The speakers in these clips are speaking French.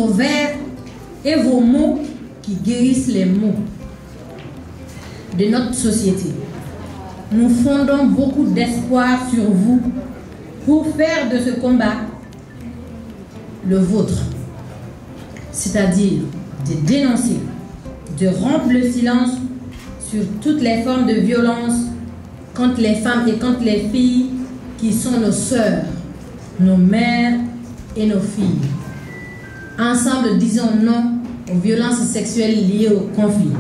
vos vers et vos mots qui guérissent les maux de notre société. Nous fondons beaucoup d'espoir sur vous pour faire de ce combat le vôtre, c'est-à-dire de dénoncer, de rompre le silence sur toutes les formes de violence contre les femmes et contre les filles qui sont nos sœurs, nos mères et nos filles. Ensemble, disons non aux violences sexuelles liées au conflit.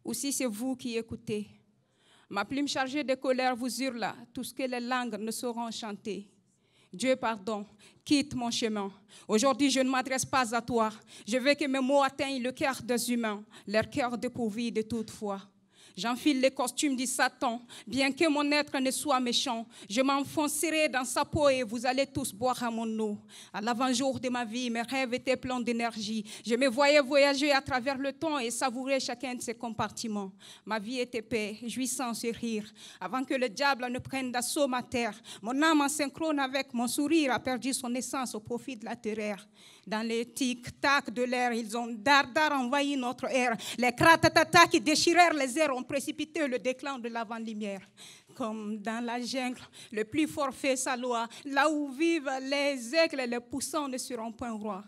Ou si c'est vous qui écoutez, ma plume chargée de colère vous hurle tout ce que les langues ne sauront chanter. Dieu, pardon, quitte mon chemin. Aujourd'hui, je ne m'adresse pas à toi. Je veux que mes mots atteignent le cœur des humains, leur cœur dépourvu de toute foi. J'enfile les costumes du Satan, bien que mon être ne soit méchant. Je m'enfoncerai dans sa peau et vous allez tous boire à mon eau. À l'avant-jour de ma vie, mes rêves étaient pleins d'énergie. Je me voyais voyager à travers le temps et savourer chacun de ses compartiments. Ma vie était paix, jouissance et rire. Avant que le diable ne prenne d'assaut ma terre, mon âme en synchrone avec mon sourire a perdu son essence au profit de la terreur. Dans les tic-tac de l'air, ils ont dardard envahi notre air. Les kratatata qui déchirèrent les airs ont précipité le déclin de l'avant-lumière. Comme dans la jungle, le plus fort fait sa loi. Là où vivent les aigles, les poussants ne seront point rois.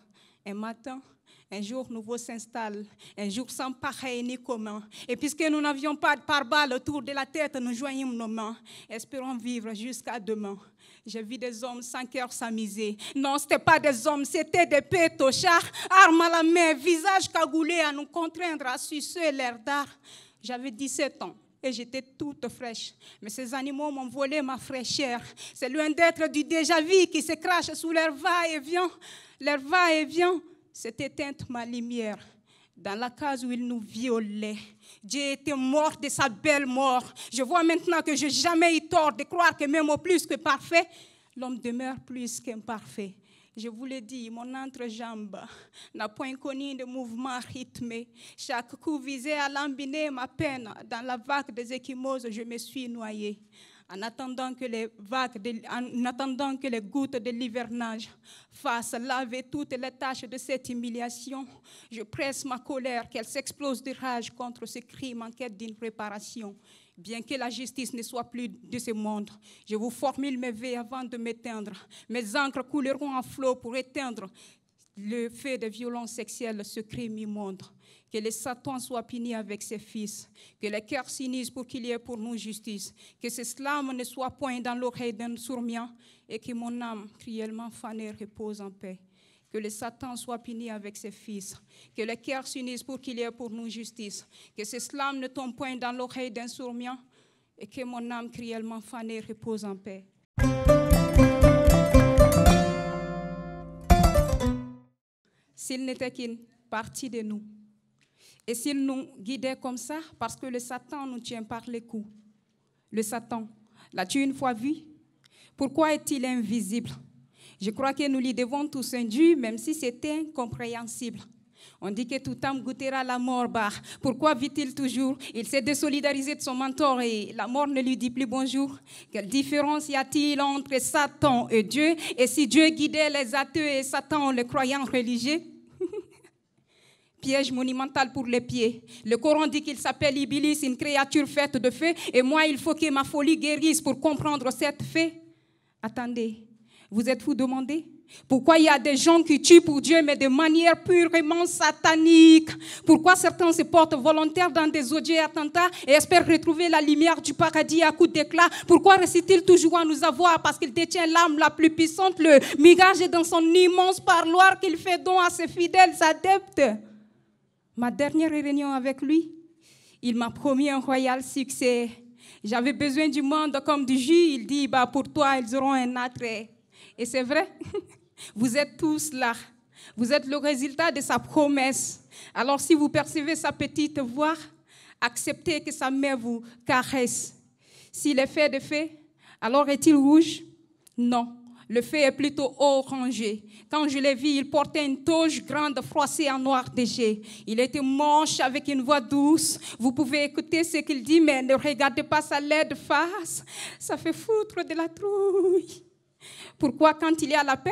Un matin, un jour nouveau s'installe, un jour sans pareil ni commun. Et puisque nous n'avions pas de pare-balles autour de la tête, nous joignîmes nos mains. Espérons vivre jusqu'à demain. J'ai vu des hommes sans cœur s'amuser. Non, ce n'était pas des hommes, c'était des pétochards, armes à la main, visage cagoulé à nous contraindre à sucer l'air d'art. J'avais 17 ans et j'étais toute fraîche. Mais ces animaux m'ont volé ma fraîcheur. C'est loin d'être du déjà-vu qui se crache sous leur va-et-vient. Leur va-et-vient, c'est éteinte ma lumière. Dans la case où ils nous violaient, Dieu était mort de sa belle mort. Je vois maintenant que je n'ai jamais eu tort de croire que même au plus que parfait, l'homme demeure plus qu'imparfait. Je vous l'ai dit, mon entrejambe n'a point connu de mouvement rythmé. Chaque coup visait à lambiner ma peine. Dans la vague des échymoses, je me suis noyée. En attendant que les gouttes de l'hivernage fassent laver toutes les taches de cette humiliation, je presse ma colère, qu'elle s'explose de rage contre ce crime en quête d'une réparation. Bien que la justice ne soit plus de ce monde, je vous formule mes vœux avant de m'éteindre. Mes encres couleront en flot pour éteindre le fait de violences sexuelles, ce crime immonde. Que le Satan soit puni avec ses fils, que les cœurs s'unissent pour qu'il y ait pour nous justice, que ce slam ne soit point dans l'oreille d'un sourd-mien et que mon âme, cruellement fanée, repose en paix. Que le Satan soit puni avec ses fils, que les cœurs s'unissent pour qu'il y ait pour nous justice, que ce slam ne tombe point dans l'oreille d'un sourd-mien et que mon âme, cruellement fanée, repose en paix. S'il n'était qu'une partie de nous, et s'il nous guidait comme ça, parce que le Satan nous tient par les coups. Le Satan, l'as-tu une fois vu? Pourquoi est-il invisible? Je crois que nous lui devons tous un dû, même si c'était incompréhensible. On dit que toute âme goûtera la mort. Bah, pourquoi vit-il toujours? Il s'est désolidarisé de son mentor et la mort ne lui dit plus bonjour. Quelle différence y a-t-il entre Satan et Dieu? Et si Dieu guidait les athées et Satan les croyants religieux? Piège monumental pour les pieds. Le Coran dit qu'il s'appelle Iblis, une créature faite de feu, et moi, il faut que ma folie guérisse pour comprendre cette fée. Attendez, vous êtes-vous demandé pourquoi il y a des gens qui tuent pour Dieu, mais de manière purement satanique? Pourquoi certains se portent volontaires dans des odieux attentats et espèrent retrouver la lumière du paradis à coups d'éclat? Pourquoi récite-t-il toujours à nous avoir? Parce qu'il détient l'âme la plus puissante, le mirage dans son immense parloir qu'il fait don à ses fidèles adeptes. Ma dernière réunion avec lui, il m'a promis un royal succès. J'avais besoin du monde comme du jus. Il dit, bah, pour toi, ils auront un attrait. Et c'est vrai, vous êtes tous là. Vous êtes le résultat de sa promesse. Alors si vous percevez sa petite voix, acceptez que sa main vous caresse. S'il est fait de fée, alors est-il rouge? Non. Le feu est plutôt orangé. Quand je l'ai vu, il portait une toge grande froissée en noir déché. Il était moche avec une voix douce. Vous pouvez écouter ce qu'il dit, mais ne regardez pas sa laide face. Ça fait foutre de la trouille. Pourquoi quand il y a la paix,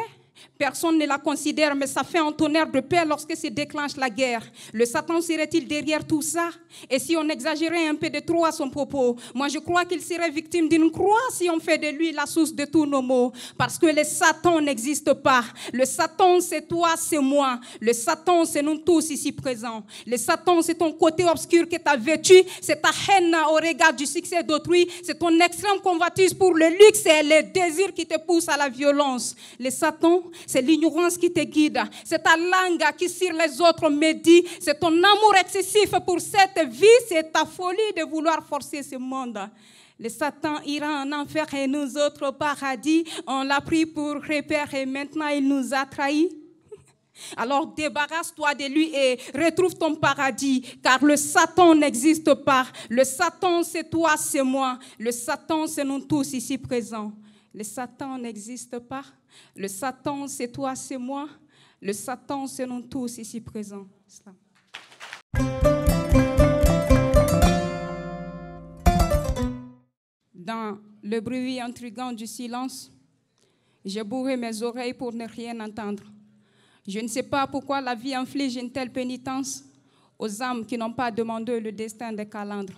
personne ne la considère, mais ça fait un tonnerre de paix lorsque se déclenche la guerre. Le Satan serait-il derrière tout ça? Et si on exagérait un peu de trop à son propos, moi je crois qu'il serait victime d'une croix si on fait de lui la source de tous nos maux. Parce que le Satan n'existe pas. Le Satan, c'est toi, c'est moi. Le Satan, c'est nous tous ici présents. Le Satan, c'est ton côté obscur que tu as vêtu. C'est ta haine au regard du succès d'autrui. C'est ton extrême convoitise pour le luxe et les désirs qui te poussent à la violence. Le Satan, c'est l'ignorance qui te guide. C'est ta langue qui sur les autres médit. C'est ton amour excessif pour cette vie. C'est ta folie de vouloir forcer ce monde. Le Satan ira en enfer et nous autres au paradis. On l'a pris pour repère et maintenant il nous a trahis. Alors débarrasse-toi de lui et retrouve ton paradis, car le Satan n'existe pas. Le Satan, c'est toi, c'est moi. Le Satan, c'est nous tous ici présents. Le Satan n'existe pas. Le Satan, c'est toi, c'est moi. Le Satan, c'est nous tous ici présents. Dans le bruit intrigant du silence, j'ai bourré mes oreilles pour ne rien entendre. Je ne sais pas pourquoi la vie inflige une telle pénitence aux âmes qui n'ont pas demandé le destin des calandres.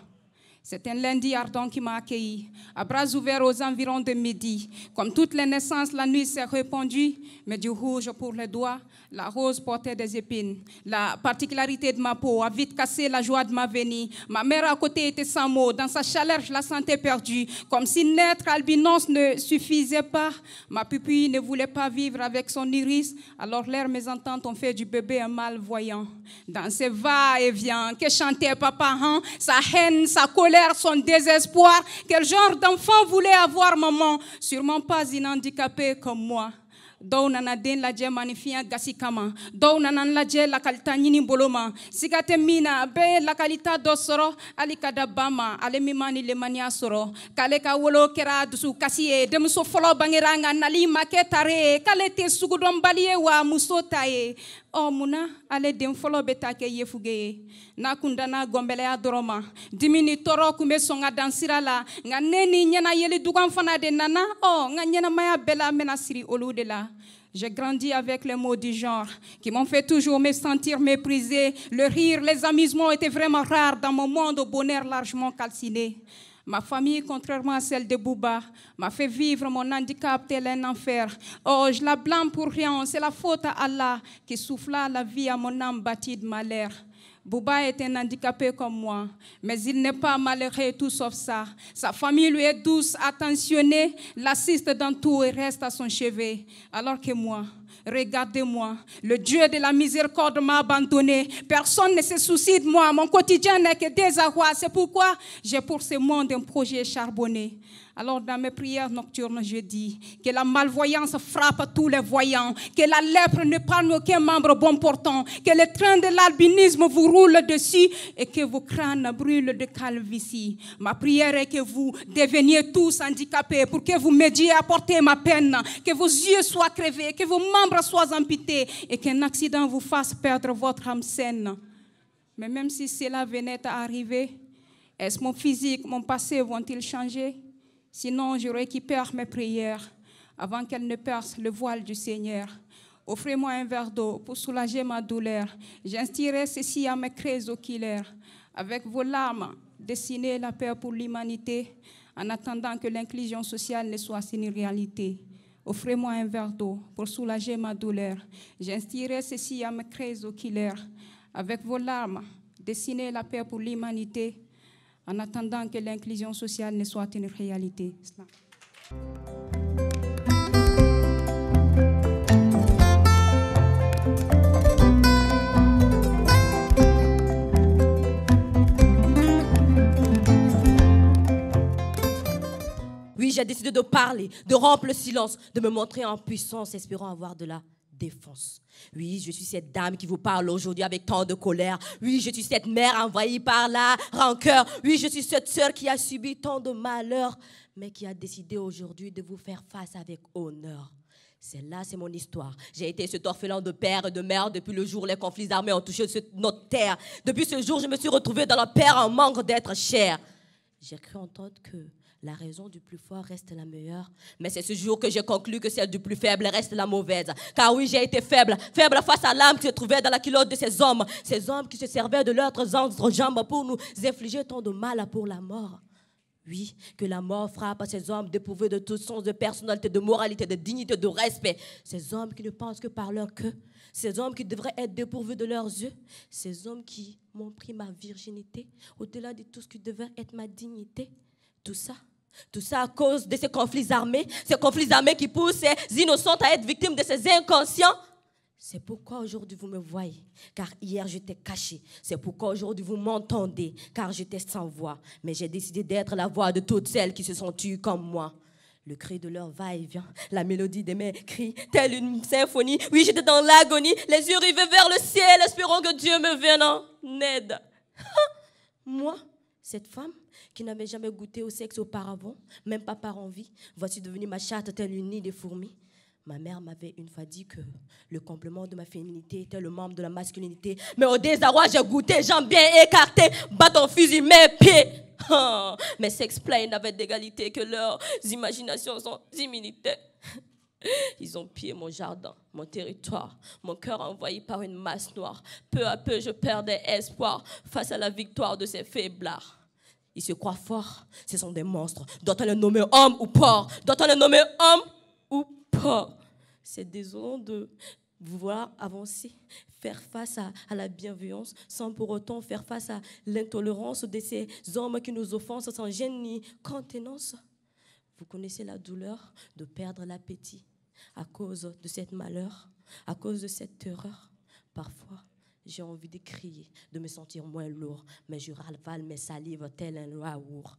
C'est un lundi ardent qui m'a accueilli, à bras ouverts aux environs de midi. Comme toutes les naissances, la nuit s'est répandue, mais du rouge pour les doigts, la rose portait des épines. La particularité de ma peau a vite cassé la joie de ma venue. Ma mère à côté était sans mots. Dans sa chaleur, je la sentais perdue. Comme si naître albinos ne suffisait pas. Ma pupille ne voulait pas vivre avec son iris. Alors l'air mésentente ont fait du bébé un malvoyant. Dans ses va-et-vient, que chantait papa, hein? Sa haine, sa colère, son désespoir. Quel genre d'enfant voulait avoir maman? Sûrement pas une handicapée comme moi. Dɔw nana den lajɛ manifinya gasi kama, dɔw nana lajɛ lakalita ɲini boloma, siga tɛ min na bɛɛ ye lakalita dɔ sɔrɔ hali ka da ba ma ale min ma ni lemaniya sɔrɔ k'ale ka wolo kɛra dusukasi ye denmuso fɔlɔ bangera nka nali ma kɛ tare ye k'ale tɛ sugudɔnbali ye wa muso ta ye. Munna ale den fɔlɔ bɛ taa kɛ yefuge ye n'a kun danna gɔnbɛlɛya dɔrɔn ma dimi ni tɔɔrɔ kun bɛ sɔn ka dan sira la nka ne ni ɲɛnayeli dugan fana de nana n ka ɲɛnamaya bɛɛ la n bɛna siri olu de la. J'ai grandi avec les mots du genre qui m'ont fait toujours me sentir méprisée. Le rire, les amusements étaient vraiment rares dans mon monde au bonheur largement calciné. Ma famille, contrairement à celle de Bouba, m'a fait vivre mon handicap tel un enfer. Je la blâme pour rien, c'est la faute à Allah qui souffla la vie à mon âme bâtie de malheur. Bouba est un handicapé comme moi, mais il n'est pas malheureux tout sauf ça. Sa famille lui est douce, attentionnée, l'assiste dans tout et reste à son chevet. Alors que moi, regardez-moi, le Dieu de la miséricorde m'a abandonné. Personne ne se soucie de moi, mon quotidien n'est que désarroi. C'est pourquoi j'ai pour ce monde un projet charbonné. Alors dans mes prières nocturnes, je dis que la malvoyance frappe tous les voyants, que la lèpre ne prenne aucun membre bon portant, que le train de l'albinisme vous roule dessus et que vos crânes brûlent de calvitie. Ma prière est que vous deveniez tous handicapés pour que vous m'aidiez à porter ma peine, que vos yeux soient crevés, que vos membres soient amputés et qu'un accident vous fasse perdre votre âme saine. Mais même si cela venait à arriver, est-ce mon physique, mon passé vont-ils changer? Sinon, je récupère mes prières avant qu'elles ne percent le voile du Seigneur. Offrez-moi un verre d'eau pour soulager ma douleur. J'instillerai ceci à mes crises oculaires. Avec vos larmes, dessinez la paix pour l'humanité en attendant que l'inclusion sociale ne soit une réalité. Offrez-moi un verre d'eau pour soulager ma douleur. J'instillerai ceci à mes crises oculaires. Avec vos larmes, dessinez la paix pour l'humanité en attendant que l'inclusion sociale ne soit une réalité. Oui, j'ai décidé de parler, de rompre le silence, de me montrer en puissance, espérant avoir de la défense. Oui, je suis cette dame qui vous parle aujourd'hui avec tant de colère. Oui, je suis cette mère envahie par la rancœur. Oui, je suis cette sœur qui a subi tant de malheurs, mais qui a décidé aujourd'hui de vous faire face avec honneur. Celle-là, c'est mon histoire. J'ai été cet orphelin de père et de mère depuis le jour où les conflits armés ont touché notre terre. Depuis ce jour, je me suis retrouvée dans la peur en manque d'être chère. J'ai cru entendre que la raison du plus fort reste la meilleure. Mais c'est ce jour que j'ai conclu que celle du plus faible reste la mauvaise. Car oui, j'ai été faible. Faible face à l'âme qui se trouvait dans la culotte de ces hommes. Ces hommes qui se servaient de leurs entrejambes pour nous infliger tant de mal pour la mort. Oui, que la mort frappe à ces hommes dépourvus de tout sens de personnalité, de moralité, de dignité, de respect. Ces hommes qui ne pensent que par leur queue. Ces hommes qui devraient être dépourvus de leurs yeux. Ces hommes qui m'ont pris ma virginité au-delà de tout ce qui devait être ma dignité. Tout ça à cause de ces conflits armés qui poussent ces innocentes à être victimes de ces inconscients. C'est pourquoi aujourd'hui vous me voyez, car hier j'étais caché. C'est pourquoi aujourd'hui vous m'entendez, car j'étais sans voix. Mais j'ai décidé d'être la voix de toutes celles qui se sont tues comme moi. Le cri de leur va-et-vient, la mélodie de mes cris, telle une symphonie. Oui, j'étais dans l'agonie, les yeux rivés vers le ciel, espérant que Dieu me vienne en aide. Moi, cette femme qui n'avait jamais goûté au sexe auparavant, même pas par envie, voici devenue ma chatte telle une nid de fourmis. Ma mère m'avait une fois dit que le complément de ma féminité était le membre de la masculinité. Mais au désarroi, j'ai goûté, jambes bien écartées, bâton, fusil, mes pieds. Oh, mes sex-plays n'avaient d'égalité que leurs imaginations sont diminuées. Ils ont pillé mon jardin, mon territoire, mon cœur envahi par une masse noire. Peu à peu, je perdais espoir face à la victoire de ces faiblards. Ils se croient forts, ce sont des monstres. Doit-on les nommer homme ou porc? Doit-on les nommer homme ou porc? C'est désolant de vouloir avancer, faire face à la bienveillance, sans pour autant faire face à l'intolérance de ces hommes qui nous offensent sans gêne ni contenance. Vous connaissez la douleur de perdre l'appétit à cause de cette malheur, à cause de cette terreur. Parfois, j'ai envie de crier, de me sentir moins lourd, mais je ravale mes salives tel un yaourt.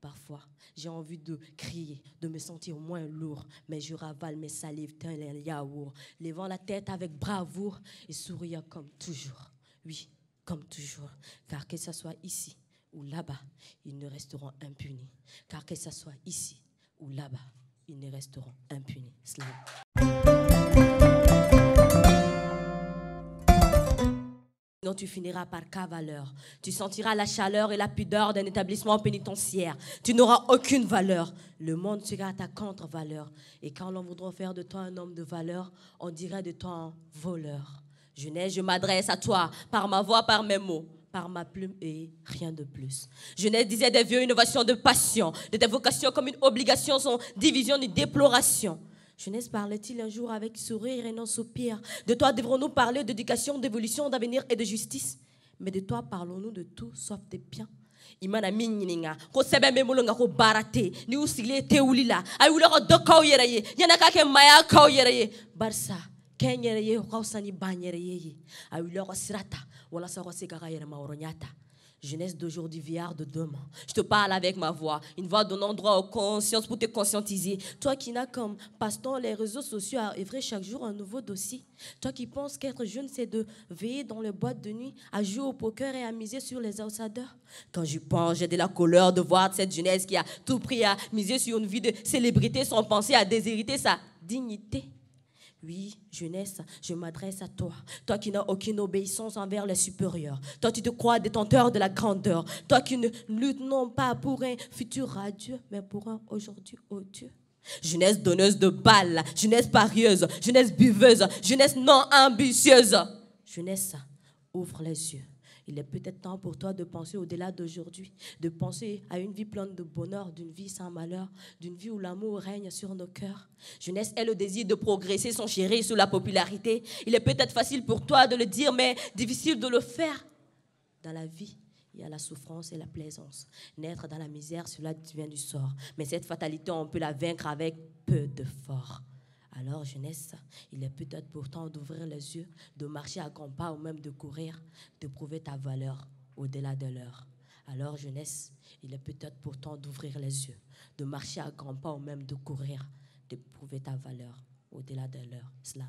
Parfois, j'ai envie de crier, de me sentir moins lourd, mais je ravale mes salives tel un yaourt, levant la tête avec bravoure et souriant comme toujours. Oui, comme toujours, car que ce soit ici ou là-bas, ils ne resteront impunis. Car que ce soit ici ou là-bas, ils ne resteront impunis. Slam. Non, tu finiras par cavaleur. Tu sentiras la chaleur et la pudeur d'un établissement pénitentiaire. Tu n'auras aucune valeur. Le monde sera ta contre-valeur. Et quand l'on voudra faire de toi un homme de valeur, on dirait de toi un voleur. Jeunesse, je m'adresse à toi par ma voix, par mes mots, par ma plume et rien de plus. Jeunesse disait des vieux innovations de passion, de tes vocations comme une obligation sans division ni déploration. Jeunesse parlait-il un jour avec sourire et non soupir. De toi devrons-nous parler d'éducation, d'évolution, d'avenir et de justice. Mais de toi parlons-nous de tout sauf des biens. Imana minyininga ko sebe memulunga ko barate ni usile te ulila ay wula ko dokkaw yeraye yana ka ke maya kaw yeraye barsa ken yeraye ko sani banyeraye ay wula ko sirata wala sa ko sigara yera mauronyata. Jeunesse d'aujourd'hui, vieillard de demain. Je te parle avec ma voix, une voix donnant droit aux consciences pour te conscientiser. Toi qui n'as comme passe-temps les réseaux sociaux à œuvrer chaque jour un nouveau dossier. Toi qui penses qu'être jeune, c'est de veiller dans les boîtes de nuit, à jouer au poker et à miser sur les outsiders. Quand j'y pense, j'ai de la colère de voir cette jeunesse qui a tout pris à miser sur une vie de célébrité sans penser à déshériter sa dignité. Oui, jeunesse, je m'adresse à toi. Toi qui n'as aucune obéissance envers les supérieurs. Toi qui te crois détenteur de la grandeur. Toi qui ne lutte non pas pour un futur radieux, mais pour un aujourd'hui odieux. Jeunesse donneuse de balles, jeunesse parieuse, jeunesse buveuse, jeunesse non ambitieuse. Jeunesse, ouvre les yeux. Il est peut-être temps pour toi de penser au-delà d'aujourd'hui, de penser à une vie pleine de bonheur, d'une vie sans malheur, d'une vie où l'amour règne sur nos cœurs. Jeunesse est le désir de progresser sans chérir sous la popularité. Il est peut-être facile pour toi de le dire, mais difficile de le faire. Dans la vie, il y a la souffrance et la plaisance. Naître dans la misère, cela vient du sort. Mais cette fatalité, on peut la vaincre avec peu d'efforts. Alors, jeunesse, il est peut-être pourtant d'ouvrir les yeux, de marcher à grands pas ou même de courir, de prouver ta valeur au-delà de l'heure. Alors, jeunesse, il est peut-être pourtant d'ouvrir les yeux, de marcher à grands pas ou même de courir, de prouver ta valeur au-delà de l'heure. Slam.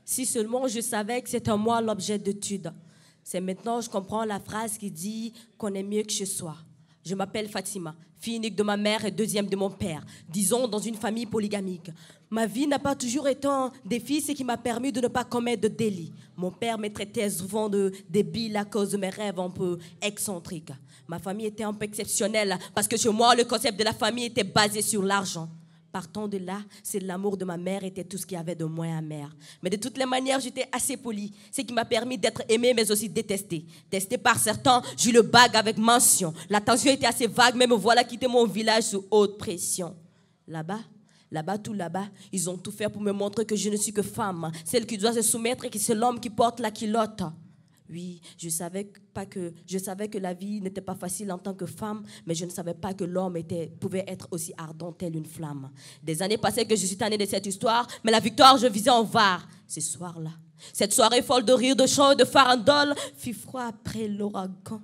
Si seulement je savais que c'est en moi l'objet d'étude. C'est maintenant que je comprends la phrase qui dit qu'on est mieux que chez soi. Je m'appelle Fatima, fille unique de ma mère et deuxième de mon père, disons dans une famille polygamique. Ma vie n'a pas toujours été un défi, ce qui m'a permis de ne pas commettre de délit. Mon père me traitait souvent de débile à cause de mes rêves un peu excentriques. Ma famille était un peu exceptionnelle parce que chez moi, le concept de la famille était basé sur l'argent. Partant de là, c'est l'amour de ma mère était tout ce qu'il y avait de moins amer. Mais de toutes les manières, j'étais assez polie, ce qui m'a permis d'être aimée mais aussi détestée. Testée par certains, j'ai eu le bac avec mention. La tension était assez vague, mais me voilà quitter mon village sous haute pression. Là-bas, ils ont tout fait pour me montrer que je ne suis que femme, celle qui doit se soumettre et que c'est l'homme qui porte la culotte. Oui, je savais que la vie n'était pas facile en tant que femme, mais je ne savais pas que l'homme pouvait être aussi ardent telle une flamme. Des années passées que je suis tannée de cette histoire, mais la victoire, je visais en var. Ce soir-là, cette soirée folle de rire, de chant et de farandole, fit froid après l'ouragan.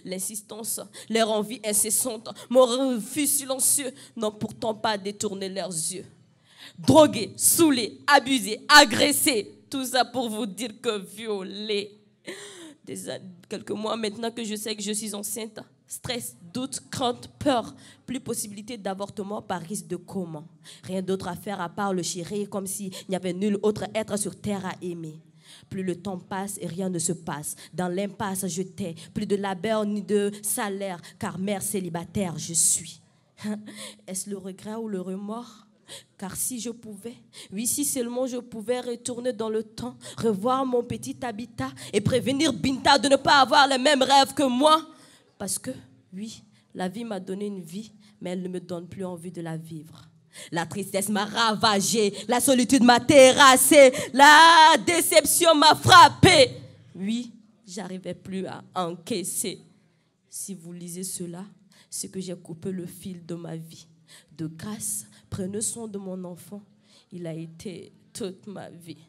L'insistance, leur envie incessante, mon refus silencieux n'ont pourtant pas détourné leurs yeux. Drogués, saoulés, abusés, agressés, tout ça pour vous dire que violé. Quelques mois maintenant que je sais que je suis enceinte, stress, doute, crainte, peur, plus possibilité d'avortement par risque de coma. Rien d'autre à faire à part le chérir comme s'il n'y avait nul autre être sur terre à aimer. Plus le temps passe et rien ne se passe. Dans l'impasse, je tais. Plus de labeur ni de salaire, car mère célibataire, je suis. Est-ce le regret ou le remords? Car si je pouvais, oui, si seulement je pouvais retourner dans le temps, revoir mon petit habitat et prévenir Binta de ne pas avoir les mêmes rêves que moi. Parce que, oui, la vie m'a donné une vie, mais elle ne me donne plus envie de la vivre. La tristesse m'a ravagée, la solitude m'a terrassée, la déception m'a frappée. Oui, j'arrivais plus à encaisser. Si vous lisez cela, c'est que j'ai coupé le fil de ma vie. De grâce, prenez soin de mon enfant. Il a été toute ma vie.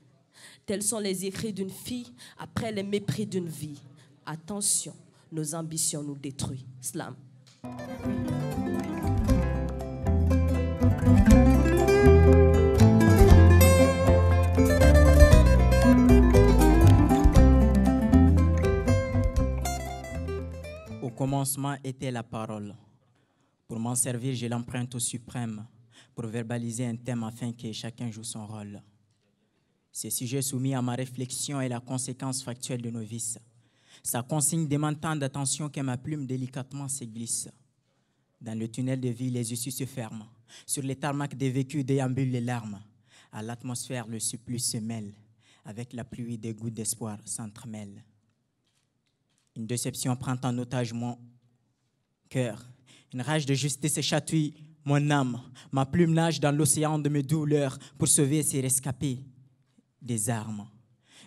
Tels sont les écrits d'une fille après les mépris d'une vie. Attention, nos ambitions nous détruisent. Slam. Au commencement était la parole. Pour m'en servir, je l'emprunte au suprême pour verbaliser un thème afin que chacun joue son rôle. Ce sujet soumis à ma réflexion est la conséquence factuelle de nos vices. Sa consigne demande tant d'attention que ma plume délicatement se glisse. Dans le tunnel de vie, les issues se ferment. Sur les tarmacs des vécus déambulent les larmes. À l'atmosphère, le supplice se mêle. Avec la pluie, des gouttes d'espoir s'entremêlent. Une déception prend en otage mon cœur. Une rage de justice chatouille mon âme. Ma plume nage dans l'océan de mes douleurs pour sauver ces rescapés des armes.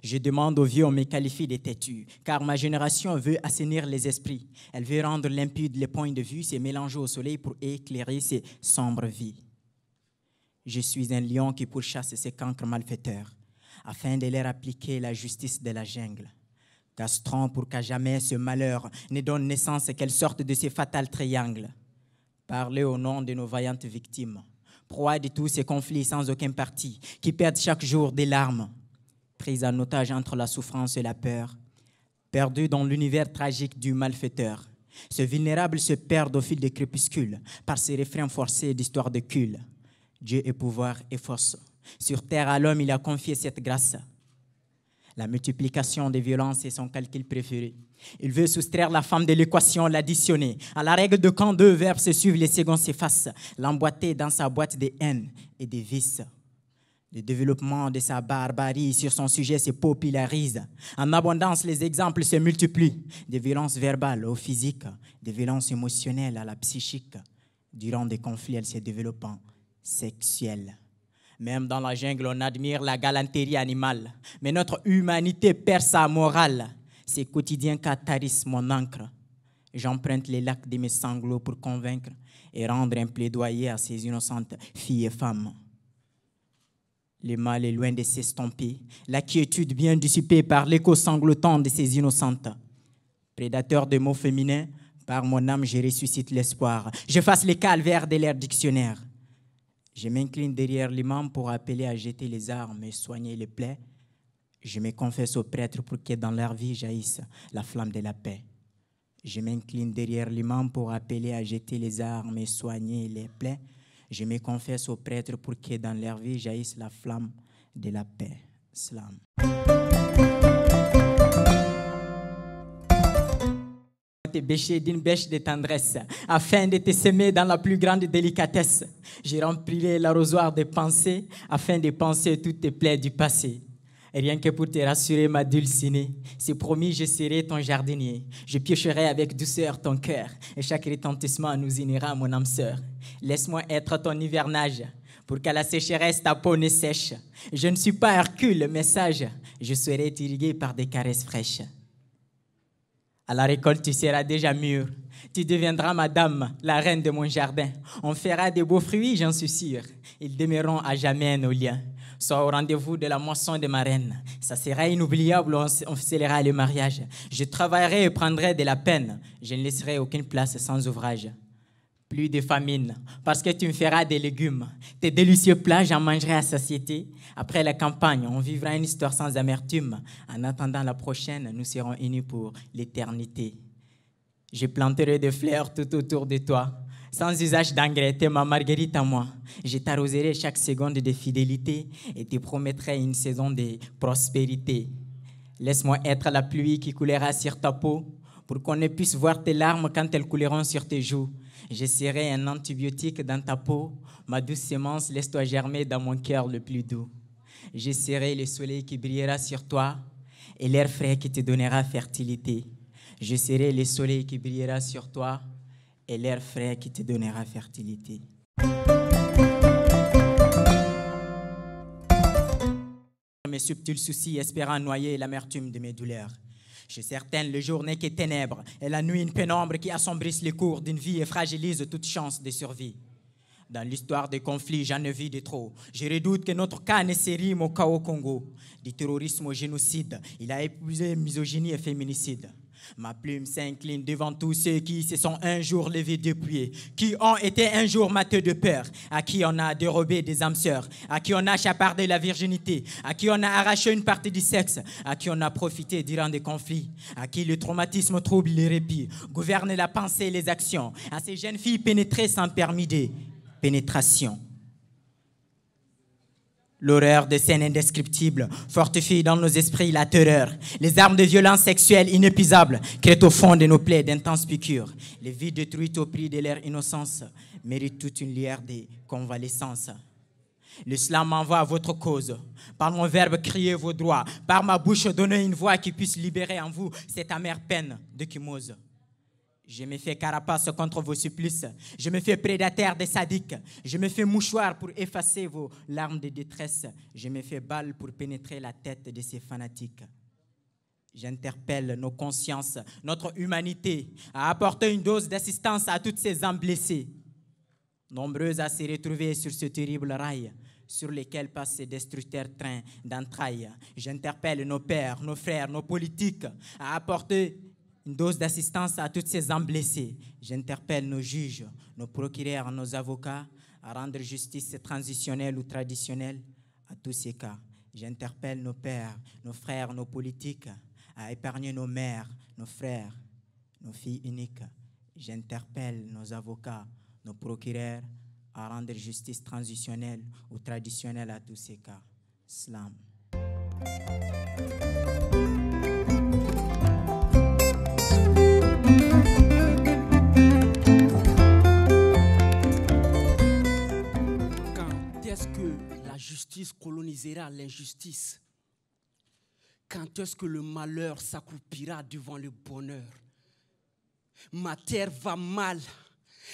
Je demande aux vieux, on me qualifie de têtu, car ma génération veut assainir les esprits. Elle veut rendre limpides les points de vue, se mélanger au soleil pour éclairer ces sombres vies. Je suis un lion qui pourchasse ces cancres malfaiteurs, afin de leur appliquer la justice de la jungle. Castrons pour qu'à jamais ce malheur ne donne naissance qu'elle sorte de ces fatals triangles. Parlez au nom de nos vaillantes victimes, proie de tous ces conflits sans aucun parti, qui perdent chaque jour des larmes, prises en otage entre la souffrance et la peur, perdus dans l'univers tragique du malfaiteur. Ce vulnérable se perd au fil des crépuscules, par ces refrains forcés d'histoire de cul. Dieu est pouvoir et force. Sur terre à l'homme, il a confié cette grâce. La multiplication des violences est son calcul préféré. Il veut soustraire la femme de l'équation, l'additionner. À la règle de quand deux verbes se suivent, les secondes s'effacent. L'emboîter dans sa boîte de haine et de vices. Le développement de sa barbarie sur son sujet se popularise. En abondance, les exemples se multiplient. Des violences verbales au physique, des violences émotionnelles à la psychique. Durant des conflits, elles se développent en sexuelles. Même dans la jungle, on admire la galanterie animale. Mais notre humanité perd sa morale. C'est quotidien qu'attarisse mon encre. J'emprunte les lacs de mes sanglots pour convaincre et rendre un plaidoyer à ces innocentes filles et femmes. Le mal est loin de s'estomper, la quiétude bien dissipée par l'écho sanglotant de ces innocentes. Prédateur de mots féminins, par mon âme je ressuscite l'espoir. J'efface les calvaires de leur dictionnaire. Je m'incline derrière l'imam pour appeler à jeter les armes et soigner les plaies. Je me confesse aux prêtres pour que dans leur vie jaillisse la flamme de la paix. Je m'incline derrière l'imam pour appeler à jeter les armes et soigner les plaies. Je me confesse aux prêtres pour que dans leur vie jaillisse la flamme de la paix. Slam. Te bêcher d'une bêche de tendresse, afin de te semer dans la plus grande délicatesse. Je remplirai l'arrosoir de pensées, afin de penser toutes tes plaies du passé. Et rien que pour te rassurer, ma dulcinée, c'est promis, je serai ton jardinier. Je piocherai avec douceur ton cœur, et chaque retentissement nous unira, mon âme sœur. Laisse-moi être ton hivernage, pour qu'à la sécheresse ta peau ne sèche. Je ne suis pas Hercule, mais sage, je serai irrigué par des caresses fraîches. À la récolte, tu seras déjà mûr. Tu deviendras madame, la reine de mon jardin. On fera de beaux fruits, j'en suis sûr. Ils demeureront à jamais nos liens. Sois au rendez-vous de la moisson de ma reine. Ça sera inoubliable, on scellera le mariage. Je travaillerai et prendrai de la peine. Je ne laisserai aucune place sans ouvrage. Plus de famine, parce que tu me feras des légumes. Tes délicieux plats, j'en mangerai à satiété. Après la campagne, on vivra une histoire sans amertume. En attendant la prochaine, nous serons unis pour l'éternité. Je planterai des fleurs tout autour de toi. Sans usage d'engrais, t'es ma marguerite à moi. Je t'arroserai chaque seconde de fidélité et te promettrai une saison de prospérité. Laisse-moi être la pluie qui coulera sur ta peau pour qu'on ne puisse voir tes larmes quand elles couleront sur tes joues. Je serai un antibiotique dans ta peau. Ma douce sémence, laisse-toi germer dans mon cœur le plus doux. Je serai le soleil qui brillera sur toi et l'air frais qui te donnera fertilité. Je serai le soleil qui brillera sur toi et l'air frais qui te donnera fertilité. Mes subtils soucis espérant noyer l'amertume de mes douleurs. Je suis certaine, le jour n'est que ténèbres et la nuit une pénombre qui assombrisse les cours d'une vie et fragilise toute chance de survie. Dans l'histoire des conflits, j'en ai vu de trop. Je redoute que notre cas ne se rime au cas au Congo. Du terrorisme au génocide, il a épousé misogynie et féminicide. Ma plume s'incline devant tous ceux qui se sont un jour levés depuis, qui ont été un jour matés de peur, à qui on a dérobé des âmes sœurs, à qui on a chapardé la virginité, à qui on a arraché une partie du sexe, à qui on a profité durant des conflits, à qui le traumatisme trouble les répits, gouverne la pensée et les actions, à ces jeunes filles pénétrées sans permis de pénétration. L'horreur de scènes indescriptibles fortifie dans nos esprits la terreur. Les armes de violence sexuelle inépuisables créent au fond de nos plaies d'intenses piqûres. Les vies détruites au prix de leur innocence méritent toute une lueur de convalescence. L'islam m'envoie à votre cause. Par mon verbe, criez vos droits. Par ma bouche, donnez une voix qui puisse libérer en vous cette amère peine de chymose. Je me fais carapace contre vos supplices. Je me fais prédateur des sadiques. Je me fais mouchoir pour effacer vos larmes de détresse. Je me fais balle pour pénétrer la tête de ces fanatiques. J'interpelle nos consciences, notre humanité, à apporter une dose d'assistance à toutes ces âmes blessées. Nombreuses à se retrouver sur ce terrible rail, sur lesquels passent ces destructeurs trains d'entrailles. J'interpelle nos pères, nos frères, nos politiques, à apporter une dose d'assistance à toutes ces âmes blessées. J'interpelle nos juges, nos procureurs, nos avocats à rendre justice transitionnelle ou traditionnelle à tous ces cas. J'interpelle nos pères, nos frères, nos politiques à épargner nos mères, nos frères, nos filles uniques. J'interpelle nos avocats, nos procureurs à rendre justice transitionnelle ou traditionnelle à tous ces cas. Slam. Est-ce que la justice colonisera l'injustice? Quand est-ce que le malheur s'accroupira devant le bonheur? Ma terre va mal.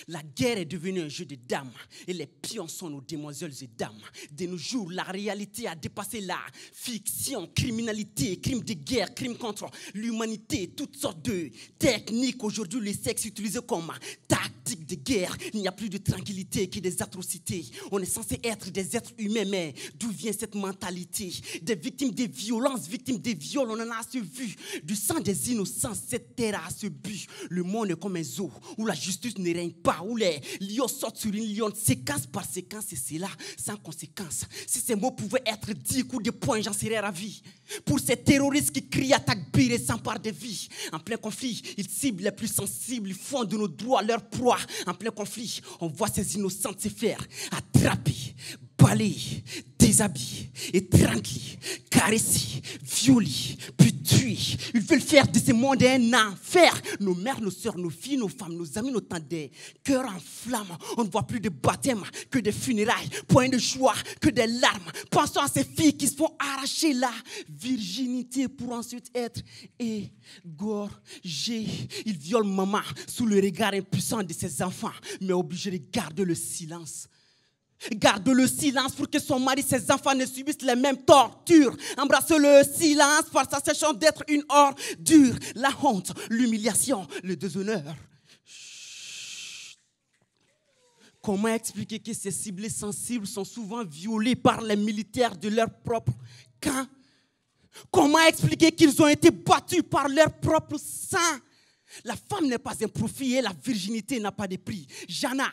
La guerre est devenue un jeu de dames et les pions sont nos demoiselles et dames. De nos jours, la réalité a dépassé la fiction, criminalité, crimes de guerre, crimes contre l'humanité, toutes sortes de techniques. Aujourd'hui, le sexe est utilisé comme tactique de guerre. Il n'y a plus de tranquillité que des atrocités. On est censé être des êtres humains, mais d'où vient cette mentalité? Des victimes des violences, victimes des viols, on en a assez vu. Du sang des innocents, cette terre a ce but. Le monde est comme un zoo où la justice ne règne pas. combat où les lions sortent sur une lionne, séquence par séquence, et c'est là, sans conséquence. Si ces mots pouvaient être 10 coups de poing, j'en serais ravi. Pour ces terroristes qui crient à Takbir et s'emparent des vies. En plein conflit, ils ciblent les plus sensibles, ils font de nos droits leur proie. En plein conflit, on voit ces innocents se faire attraper, balayer, déshabiller, étrangler, caresser, violer, puis tuer. Ils veulent faire de ce monde un enfer. Nos mères, nos soeurs, nos filles, nos femmes, nos amis, nos tantes, des cœurs en flammes. On ne voit plus de baptême que des funérailles, point de joie que des larmes. Pensons à ces filles qui se font arracher la virginité pour ensuite être égorgées. Ils violent maman sous le regard impuissant de ses enfants, mais obligés de garder le silence. Garde le silence pour que son mari et ses enfants ne subissent les mêmes tortures. Embrasse le silence par sa sensation d'être une ordure. La honte, l'humiliation, le déshonneur. Chut. Comment expliquer que ces ciblés sensibles sont souvent violés par les militaires de leur propre camp? Comment expliquer qu'ils ont été battus par leur propre sang? La femme n'est pas un profit et la virginité n'a pas de prix. J'en ai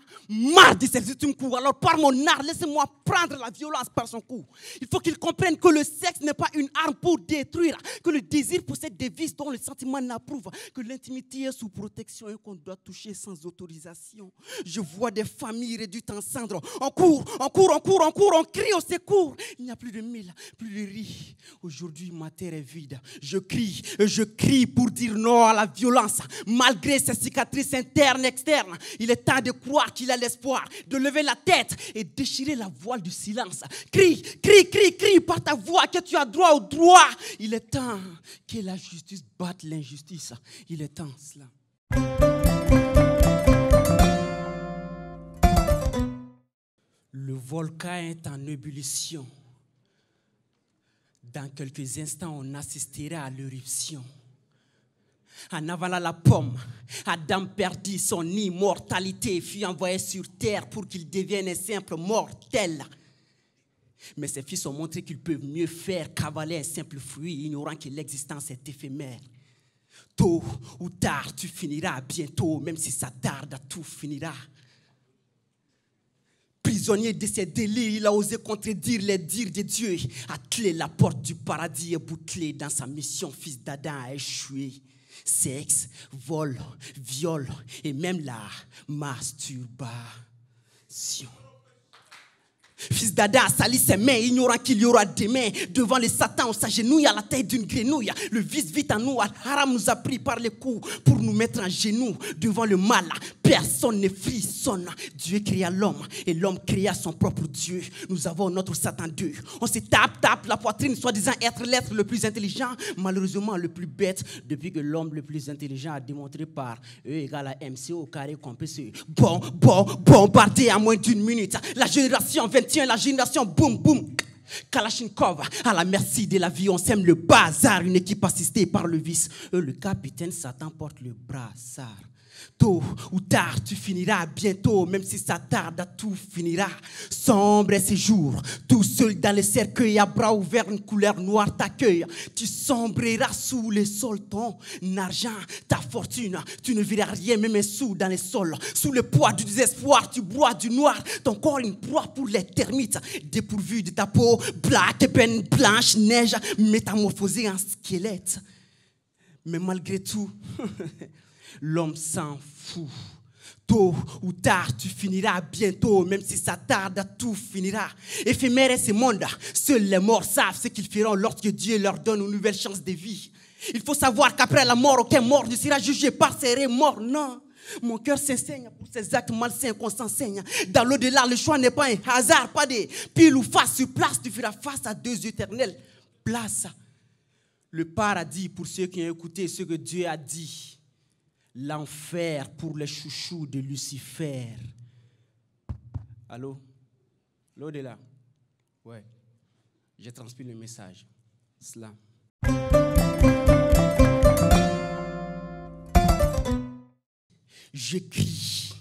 marre de ces ultimes coups. Alors par mon art, laissez-moi prendre la violence par son cou. Il faut qu'ils comprennent que le sexe n'est pas une arme pour détruire. Que le désir possède des vices dont le sentiment n'approuve. Que l'intimité est sous protection et qu'on doit toucher sans autorisation. Je vois des familles réduites en cendres. On court, on crie au secours. Il n'y a plus de mille, plus de riz. Aujourd'hui, ma terre est vide. Je crie pour dire non à la violence. Malgré ses cicatrices internes et externes, il est temps de croire qu'il a l'espoir, de lever la tête et déchirer la voile du silence. Crie par ta voix que tu as droit au droit. Il est temps que la justice batte l'injustice. Il est temps cela. Le volcan est en ébullition. Dans quelques instants, on assistera à l'éruption. En avalant la pomme, Adam perdit son immortalité et fut envoyé sur terre pour qu'il devienne un simple mortel. Mais ses fils ont montré qu'ils peuvent mieux faire qu'avaler un simple fruit, ignorant que l'existence est éphémère. Tôt ou tard, tu finiras bientôt, même si ça tarde, tout finira. Prisonnier de ses délires, il a osé contredire les dires de Dieu. Atteler la porte du paradis et bouclé dans sa mission, fils d'Adam a échoué. Sexe, vol, viol et même la masturbation. Fils d'Adam a sali ses mains, ignorant qu'il y aura demain. Devant les satans, on s'agenouille à la taille d'une grenouille. Le vice vite en nous, Al-Haram nous a pris par les coups pour nous mettre en genoux devant le mal. Personne ne frissonne. Dieu créa l'homme et l'homme créa son propre Dieu. Nous avons notre Satan 2. On se tape la poitrine, soi-disant être l'être le plus intelligent, malheureusement le plus bête, depuis que l'homme le plus intelligent a démontré par E égale à MC au carré compris. Bombardé à moins d'une minute. La génération 21, la génération boum boum. Kalachnikov, à la merci de la vie, on sème le bazar. Une équipe assistée par le vice. Le capitaine Satan porte le brassard. Tôt ou tard, tu finiras bientôt, même si ça tarde, tout finira. Sombre est ces jours, tout seul dans les cercueils, à bras ouverts, une couleur noire t'accueille. Tu sombreras sous les sols, ton argent, ta fortune. Tu ne verras rien, même un sou dans les sols. Sous le poids du désespoir, tu bois du noir. Ton corps une proie pour les termites. Dépourvu de ta peau, black, ébène, blanche, neige, métamorphosée en squelette. Mais malgré tout... l'homme s'en fout. Tôt ou tard, tu finiras bientôt, même si ça tarde, tout finira. Éphémère est ce monde. Seuls les morts savent ce qu'ils feront lorsque Dieu leur donne une nouvelle chance de vie. Il faut savoir qu'après la mort, aucun mort ne sera jugé par ses remords. Non. Mon cœur s'enseigne pour ces actes malsains qu'on s'enseigne. Dans l'au-delà, le choix n'est pas un hasard, pas de pile ou face sur place. Tu feras face à deux éternelles places. Le paradis pour ceux qui ont écouté ce que Dieu a dit. L'enfer pour les chouchous de Lucifer. Allô? L'au-delà? Ouais. J'ai transmis le message. Cela. Je crie.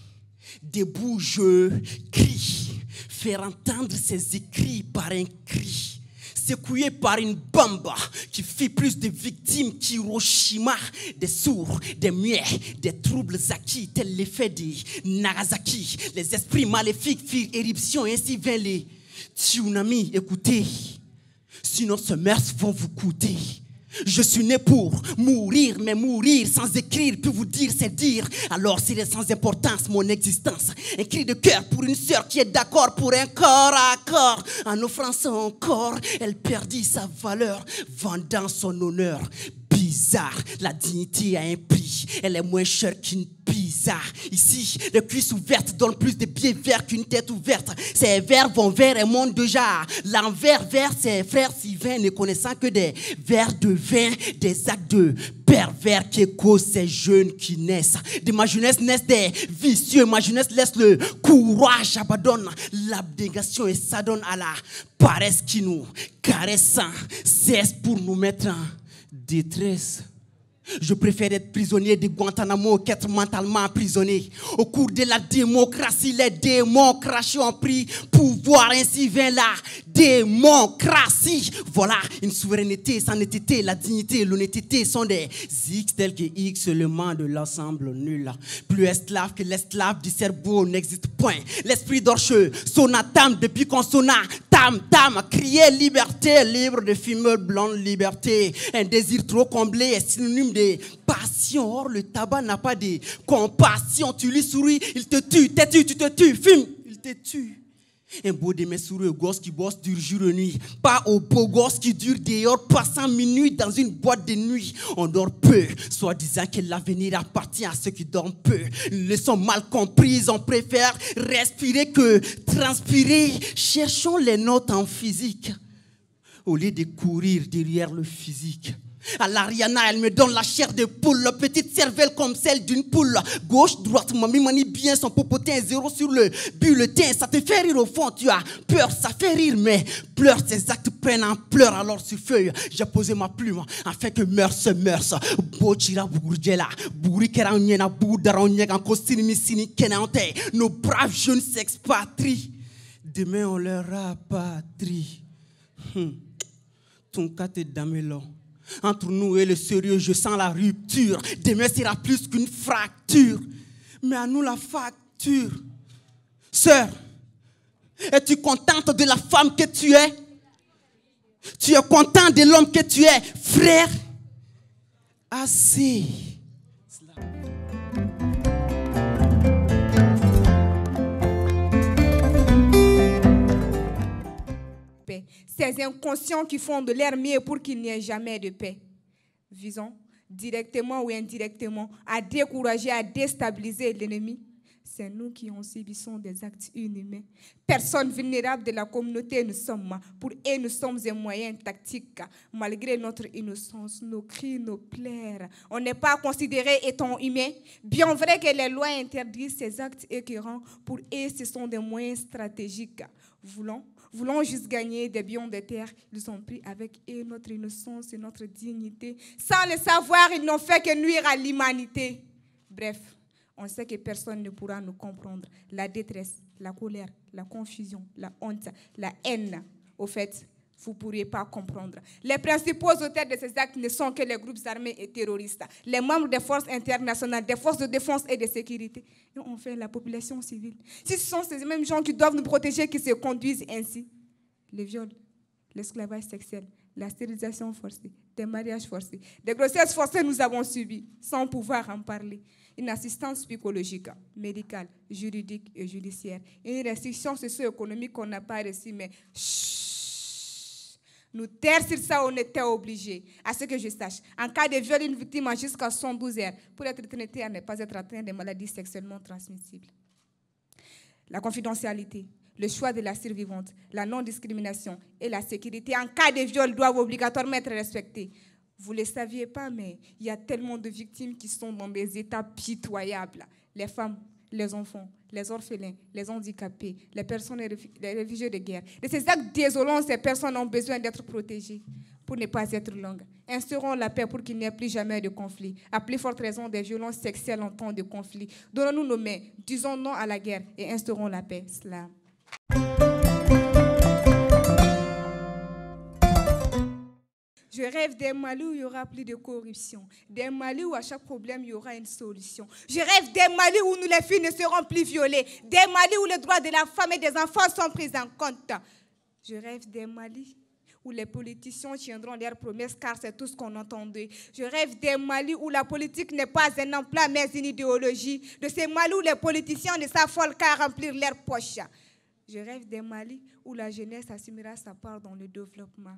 Debout, je crie. Faire entendre ses écrits par un cri. secoué par une bombe qui fit plus de victimes qu'Hiroshima, des sourds, des muets, des troubles acquis, tel l'effet de Nagasaki. Les esprits maléfiques firent éruption, ainsi vint les tsunamis. Écoutez, sinon ces mœurs vont vous coûter. Je suis né pour mourir, mais mourir sans écrire, puis vous dire, c'est dire. Alors c'est sans importance mon existence. Un cri de cœur pour une sœur qui est d'accord pour un corps à corps. En offrant son corps, elle perdit sa valeur, vendant son honneur. Bizarre, la dignité a un prix. Elle est moins chère qu'une pizza. Ici, les cuisses ouvertes donnent plus de pieds verts qu'une tête ouverte. Ces vers vont vers un monde déjà. L'envers vers ses frères si vains, ne connaissant que des vers de vin, des actes de pervers qui causent ces jeunes qui naissent. De ma jeunesse naissent des vicieux. Ma jeunesse laisse le courage, abandonne l'abnégation et s'adonne à la paresse qui nous caresse sans cesse pour nous mettre en détresse. Je préfère être prisonnier de Guantanamo qu'être mentalement emprisonné. Au cours de la démocratie, les démocraties ont pris pouvoir, ainsi vint la démocratie. Voilà, une souveraineté sans nécessité, la dignité et l'honnêteté sont des X tels que X, seulement de l'ensemble nul. Plus esclave que l'esclave du cerveau n'existe point. L'esprit d'orcheux sonna tam depuis qu'on sonna tam tam, criait liberté, libre de fumeur blonde liberté. Un désir trop comblé est synonyme de passion. Or le tabac n'a pas de compassion. Tu lui souris, il te tue, tu te tues, fume, il te tue. Un beau demain sourire au gosse qui bosse dure jour et nuit. Pas au beau gosse qui dure dehors passant minuit dans une boîte de nuit. On dort peu, soit disant que l'avenir appartient à ceux qui dorment peu. Les leçons mal comprises, on préfère respirer que transpirer. Cherchons les notes en physique au lieu de courir derrière le physique. À l'Ariana, elle me donne la chair de poule, petite cervelle comme celle d'une poule. Gauche, droite, mamie manie bien son popotin, 0 sur le bulletin. Ça te fait rire au fond, tu as peur, ça fait rire, mais pleure, ces actes prennent en pleurs. Alors sur feuille, j'ai posé ma plume, afin que mœurs. Bochira bourgela, bourikera onyena boudaronyega kosini sini kenante. Nos braves jeunes s'expatrient. Demain on leur rapatrie. Ton cas t'es damelo. Entre nous et le sérieux, je sens la rupture. Demain sera plus qu'une fracture. Mais à nous la facture. Sœur, es-tu contente de la femme que tu es? Tu es content de l'homme que tu es? Frère, assez. Ces inconscients qui font de l'air mieux pour qu'il n'y ait jamais de paix. Visons, directement ou indirectement, à décourager, à déstabiliser l'ennemi. C'est nous qui en subissons des actes inhumains. Personnes vulnérables de la communauté nous sommes. Pour eux, nous sommes un moyen tactique. Malgré notre innocence, nos cris, nos pleurs, on n'est pas considéré étant humain. Bien vrai que les lois interdisent ces actes écœurants. Pour eux, ce sont des moyens stratégiques. Voulant juste gagner des biens de terre, ils ont pris avec eux notre innocence et notre dignité. Sans le savoir, ils n'ont fait que nuire à l'humanité. Bref, on sait que personne ne pourra nous comprendre. La détresse, la colère, la confusion, la honte, la haine. Au fait, vous ne pourriez pas comprendre. Les principaux auteurs de ces actes ne sont que les groupes armés et terroristes, les membres des forces internationales, des forces de défense et de sécurité. Et enfin, la population civile. Si ce sont ces mêmes gens qui doivent nous protéger qui se conduisent ainsi, les viols, l'esclavage sexuel, la stérilisation forcée, des mariages forcés, des grossesses forcées, nous avons subi, sans pouvoir en parler. Une assistance psychologique, médicale, juridique et judiciaire. Une restriction socio-économique qu'on n'a pas reçue, mais nous taire sur ça, on était obligés. À ce que je sache, en cas de viol, une victime a jusqu'à 112 heures pour être traitée à ne pas être atteinte de maladies sexuellement transmissibles. La confidentialité, le choix de la survivante, la non-discrimination et la sécurité en cas de viol doivent obligatoirement être respectés. Vous ne le saviez pas, mais il y a tellement de victimes qui sont dans des états pitoyables. Les femmes, les enfants, les orphelins, les handicapés, les personnes, les réfugiés de guerre. De ces actes désolants, ces personnes ont besoin d'être protégées pour ne pas être longues. Instaurons la paix pour qu'il n'y ait plus jamais de conflit. À plus forte raison des violences sexuelles en temps de conflit. Donnons-nous nos mains, disons non à la guerre et instaurons la paix. Slam. Je rêve d'un Mali où il y aura plus de corruption. D'un Mali où à chaque problème, il y aura une solution. Je rêve d'un Mali où nous, les filles, ne seront plus violées. D'un Mali où les droits de la femme et des enfants sont pris en compte. Je rêve d'un Mali où les politiciens tiendront leurs promesses, car c'est tout ce qu'on entendait. Je rêve d'un Mali où la politique n'est pas un emploi, mais une idéologie. De ces Mali où les politiciens ne s'affolent qu'à remplir leurs poches. Je rêve d'un Mali où la jeunesse assumera sa part dans le développement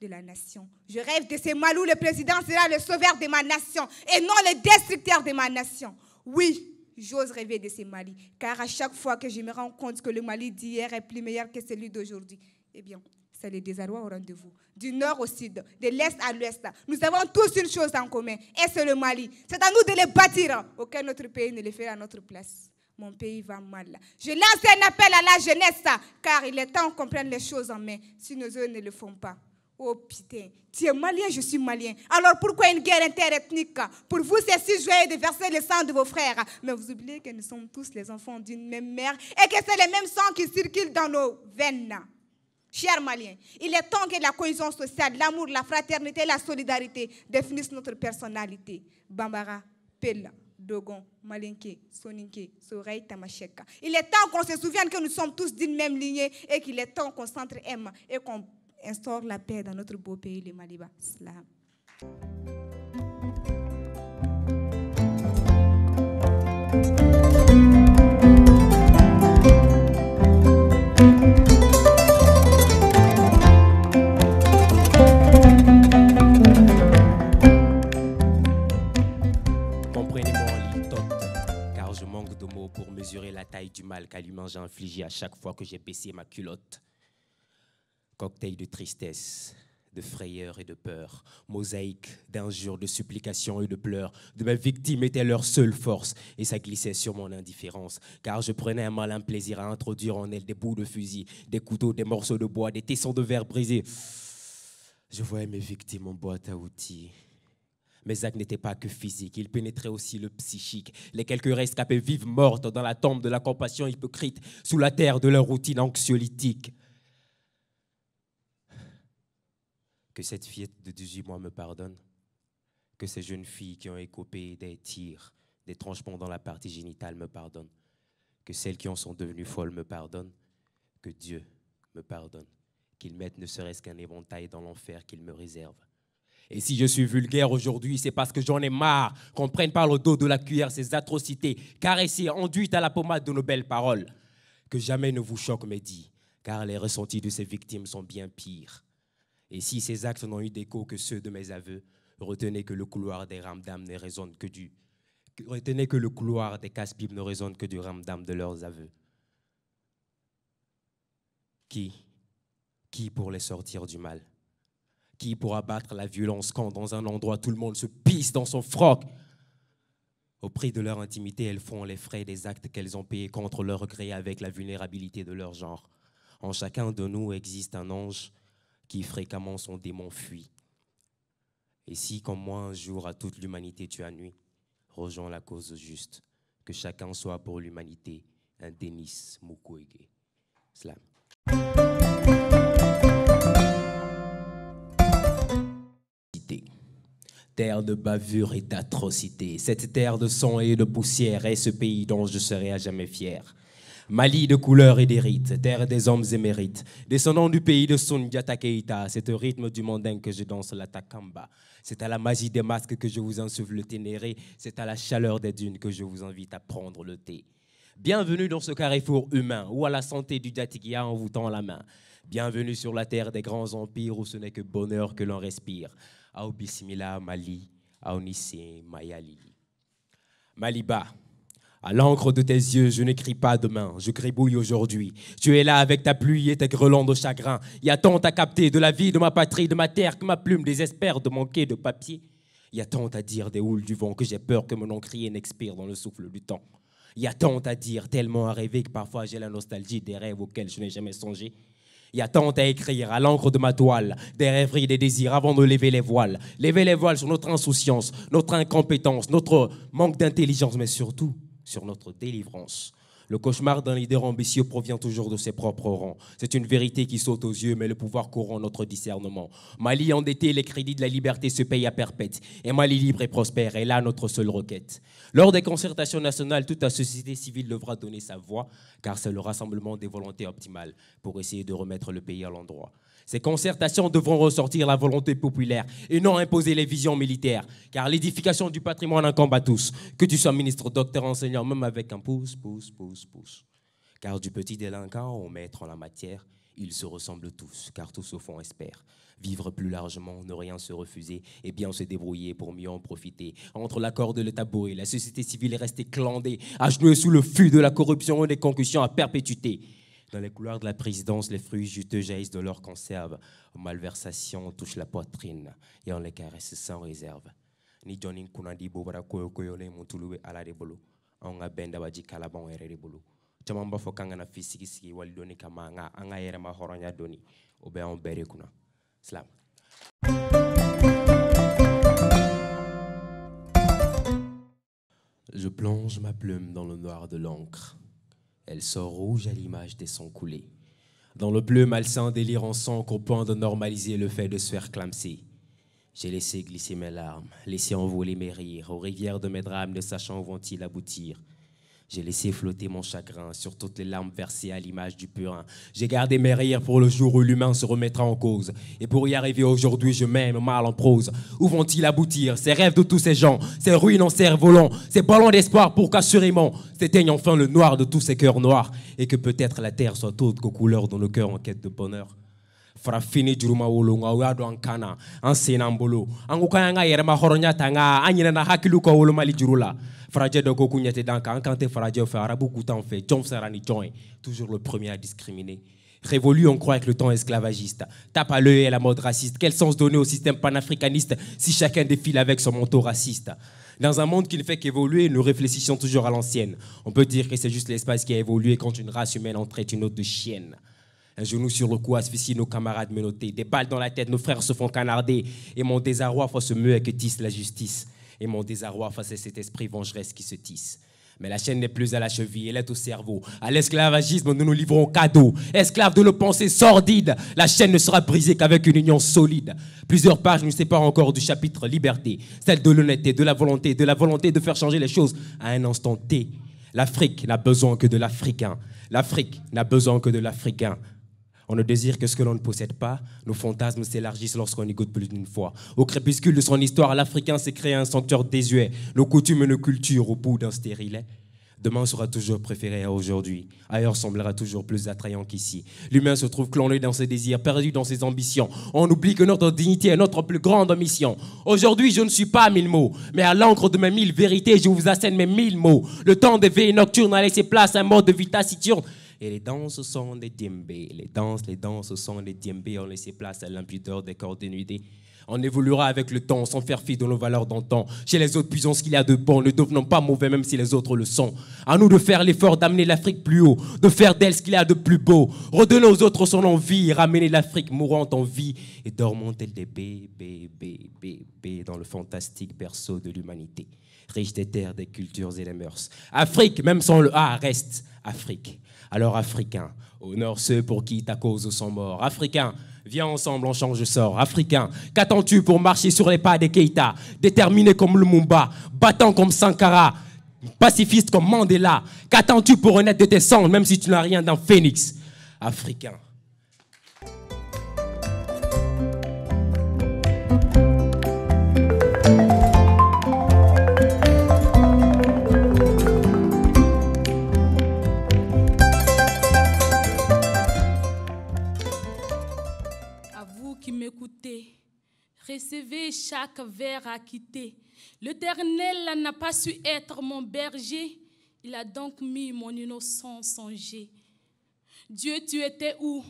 de la nation. Je rêve de ces Mali où le président sera le sauveur de ma nation et non le destructeur de ma nation. Oui, j'ose rêver de ces Mali, car à chaque fois que je me rends compte que le Mali d'hier est plus meilleur que celui d'aujourd'hui, eh bien, c'est le désarroi au rendez-vous. Du nord au sud, de l'est à l'ouest, nous avons tous une chose en commun, et c'est le Mali. C'est à nous de le bâtir. Aucun autre pays ne le fera à notre place. Mon pays va mal. Je lance un appel à la jeunesse, car il est temps qu'on prenne les choses en main, si nos eux ne le font pas. Oh putain, tu es malien, je suis malien. Alors pourquoi une guerre interethnique? Pour vous, c'est si joyeux de verser le sang de vos frères. Mais vous oubliez que nous sommes tous les enfants d'une même mère et que c'est les mêmes sangs qui circulent dans nos veines. Chers Maliens, il est temps que la cohésion sociale, l'amour, la fraternité et la solidarité définissent notre personnalité. Bambara, Pella, Dogon, Malinké, Soninké, Soreille, Tamasheka. Il est temps qu'on se souvienne que nous sommes tous d'une même lignée et qu'il est temps qu'on s'entre-aime et qu'on instaure la paix dans notre beau pays, le Maliba. Slam. Pour mesurer la taille du mal qu'Allumin j'ai infligé à chaque fois que j'ai baissé ma culotte. Cocktail de tristesse, de frayeur et de peur, mosaïque d'injures, de supplications et de pleurs, de mes victimes était leur seule force et ça glissait sur mon indifférence, car je prenais un malin plaisir à introduire en elle des bouts de fusil, des couteaux, des morceaux de bois, des tessons de verre brisés. Je voyais mes victimes en boîte à outils. Mes actes n'étaient pas que physiques, ils pénétraient aussi le psychique. Les quelques rescapés vives mortes dans la tombe de la compassion hypocrite, sous la terre de leur routine anxiolytique. Que cette fillette de 18 mois me pardonne. Que ces jeunes filles qui ont écopé des tirs, des tranchements dans la partie génitale me pardonnent. Que celles qui en sont devenues folles me pardonnent. Que Dieu me pardonne. Qu'il mette ne serait-ce qu'un éventail dans l'enfer qu'il me réserve. Et si je suis vulgaire aujourd'hui, c'est parce que j'en ai marre qu'on prenne par le dos de la cuillère ces atrocités, caressées, enduites à la pommade de nos belles paroles. Que jamais ne vous choque mes dits, car les ressentis de ces victimes sont bien pires. Et si ces actes n'ont eu d'écho que ceux de mes aveux, retenez que le couloir des ramdam ne résonne que du... Retenez que le couloir des casse-pipes ne résonne que du ramdam de leurs aveux. Qui pour les sortir du mal? Qui pour abattre la violence quand dans un endroit tout le monde se pisse dans son froc? Au prix de leur intimité, elles font les frais des actes qu'elles ont payés contre leur gré avec la vulnérabilité de leur genre. En chacun de nous existe un ange qui fréquemment son démon fuit. Et si comme moi un jour à toute l'humanité tu as nuit, rejoins la cause juste, que chacun soit pour l'humanité un Denis Mukwege. Slam. Terre de bavure et d'atrocité, cette terre de sang et de poussière est ce pays dont je serai à jamais fier. Mali de couleur et des rites, terre des hommes émérites, descendant du pays de Sundiata Keita, c'est au rythme du mandingue que je danse la takamba. C'est à la magie des masques que je vous insuffle le ténéré, c'est à la chaleur des dunes que je vous invite à prendre le thé. Bienvenue dans ce carrefour humain, où à la santé du Datikia on vous tend la main. Bienvenue sur la terre des grands empires, où ce n'est que bonheur que l'on respire. Ao Bismillah Mali, Ao Nissé Mayali. Maliba, à l'encre de tes yeux, je n'écris pas demain, je gribouille aujourd'hui. Tu es là avec ta pluie et tes grelons de chagrin. Il y a tant à capter de la vie, de ma patrie, de ma terre, que ma plume désespère de manquer de papier. Il y a tant à dire des houles du vent que j'ai peur que mon nom crié n'expire dans le souffle du temps. Il y a tant à dire, tellement à rêver que parfois j'ai la nostalgie des rêves auxquels je n'ai jamais songé. Il y a tant à écrire à l'encre de ma toile, des rêveries, des désirs avant de lever les voiles. Lever les voiles sur notre insouciance, notre incompétence, notre manque d'intelligence, mais surtout sur notre délivrance. Le cauchemar d'un leader ambitieux provient toujours de ses propres rangs. C'est une vérité qui saute aux yeux, mais le pouvoir corrompt notre discernement. Mali endetté, les crédits de la liberté se payent à perpète. Et Mali libre et prospère est là notre seule requête. Lors des concertations nationales, toute la société civile devra donner sa voix, car c'est le rassemblement des volontés optimales pour essayer de remettre le pays à l'endroit. Ces concertations devront ressortir la volonté populaire et non imposer les visions militaires, car l'édification du patrimoine incombe à tous, que tu sois ministre, docteur, enseignant, même avec un pouce. Car du petit délinquant au maître en la matière, ils se ressemblent tous, car tous au fond espèrent. Vivre plus largement, ne rien se refuser et bien se débrouiller pour mieux en profiter. Entre l'accord de l'État bourré, la société civile est restée clandée, agenouillée sous le flux de la corruption et des concussions à perpétuité. Dans les couloirs de la présidence, les fruits juteux jaillissent de leur conserve. Malversation touche la poitrine et on les caresse sans réserve. Ni Johnny Kunandi Bobara Koyokoyone Montouloué à la débolo. On a ben d'abaji kalabon et rebolo. Chamamba Fokanga Fisiki Waldoni Kamanga, Anga Yerema Horonya Doni, Obeon Berekuna. Slam. Je plonge ma plume dans le noir de l'encre. Elle sort rouge à l'image des sons coulés. Dans le bleu malsain délire en sang au point de normaliser le fait de se faire clamser. J'ai laissé glisser mes larmes, laissé envoler mes rires, aux rivières de mes drames ne sachant où vont-ils aboutir. J'ai laissé flotter mon chagrin sur toutes les larmes versées à l'image du purin. J'ai gardé mes rires pour le jour où l'humain se remettra en cause. Et pour y arriver aujourd'hui, je m'aime mal en prose. Où vont-ils aboutir, ces rêves de tous ces gens, ces ruines en cerf-volant, ces ballons d'espoir pour qu'assurément s'éteigne enfin le noir de tous ces cœurs noirs et que peut-être la terre soit autre qu'aux couleurs dans nos cœurs en quête de bonheur. Frafini juruma wolo ngawado ankana ansenambolo angukanga yerema horonya tanga anyina na hakilu ko wolo mali jurula fraje de goku nyete danka ankante fraje fait arabu kutan fait jom sarani join toujours le premier à discriminer. Révolu, on croit que le temps esclavagiste tape à l'œil et la mode raciste. Quel sens donner au système panafricaniste si chacun défile avec son manteau raciste? Dans un monde qui ne fait qu'évoluer, nous réfléchissons toujours à l'ancienne. On peut dire que c'est juste l'espace qui a évolué quand une race humaine en traite une autre de chienne. Un genou sur le cou asphyxie nos camarades menottés. Des balles dans la tête, nos frères se font canarder. Et mon désarroi face au muet que tisse la justice. Et mon désarroi face à cet esprit vengeresse qui se tisse. Mais la chaîne n'est plus à la cheville, elle est au cerveau. À l'esclavagisme, nous nous livrons cadeau. Esclaves de nos pensées sordides, la chaîne ne sera brisée qu'avec une union solide. Plusieurs pages nous séparent encore du chapitre liberté. Celle de l'honnêteté, de la volonté de faire changer les choses à un instant T. L'Afrique n'a besoin que de l'Africain. L'Afrique n'a besoin que de l'Africain. On ne désire que ce que l'on ne possède pas. Nos fantasmes s'élargissent lorsqu'on y goûte plus d'une fois. Au crépuscule de son histoire, l'Africain s'est créé un sanctuaire désuet. Nos coutumes et nos cultures au bout d'un stérilet. Demain sera toujours préféré à aujourd'hui. Ailleurs semblera toujours plus attrayant qu'ici. L'humain se trouve cloné dans ses désirs, perdu dans ses ambitions. On oublie que notre dignité est notre plus grande mission. Aujourd'hui, je ne suis pas 1000 mots, mais à l'encre de mes 1000 vérités, je vous assène mes 1000 mots. Le temps des veilles nocturnes a laissé place à un mode de vie taciturne. Et les danses sont des djembés. Les danses sont des djembés. On laissé place à l'impudeur des corps dénudés. On évoluera avec le temps sans faire fi de nos valeurs d'antan. Chez les autres, puissons ce qu'il y a de bon. Ne devenons pas mauvais même si les autres le sont. À nous de faire l'effort d'amener l'Afrique plus haut, de faire d'elle ce qu'il y a de plus beau. Redonner aux autres son envie, ramener l'Afrique mourante en vie et dormant tel des bébés dans le fantastique berceau de l'humanité. Riche des terres, des cultures et des mœurs. Afrique, même sans le A, reste Afrique. Alors Africain, honore ceux pour qui ta cause sont morts. Africain, viens ensemble, on change de sort. Africain, qu'attends-tu pour marcher sur les pas des Keïta? Déterminé comme Lumumba, battant comme Sankara, pacifiste comme Mandela. Qu'attends-tu pour renaître de tes cendres, même si tu n'as rien d'un phénix? Africain. M'écoutez, recevez chaque vers acquitté. L'Éternel n'a pas su être mon berger, il a donc mis mon innocence en jet. Dieu, tu étais où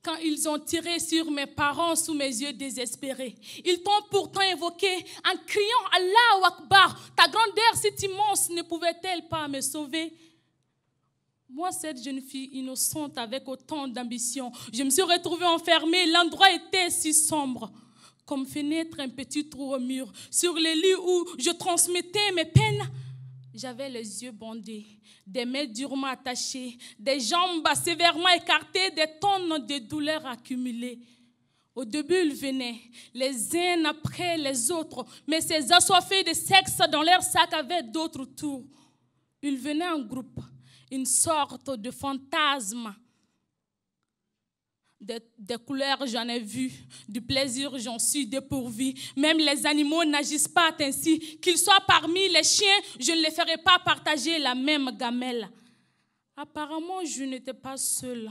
quand ils ont tiré sur mes parents sous mes yeux désespérés? Ils t'ont pourtant évoqué en criant Allahu Akbar. Ta grandeur si immense ne pouvait-elle pas me sauver? Moi, cette jeune fille innocente avec autant d'ambition, je me suis retrouvée enfermée. L'endroit était si sombre. Comme fenêtre, un petit trou au mur. Sur les lits où je transmettais mes peines, J'avais les yeux bandés, des mains durement attachées, des jambes sévèrement écartées, des tonnes de douleurs accumulées. Au début, ils venaient, les uns après les autres, mais ces assoiffés de sexe dans leur sac avaient d'autres tours. Ils venaient en groupe, une sorte de fantasme. Des couleurs, j'en ai vu. Du plaisir, j'en suis dépourvu. Même les animaux n'agissent pas ainsi. Qu'ils soient parmi les chiens, je ne les ferai pas partager la même gamelle. Apparemment, je n'étais pas seule.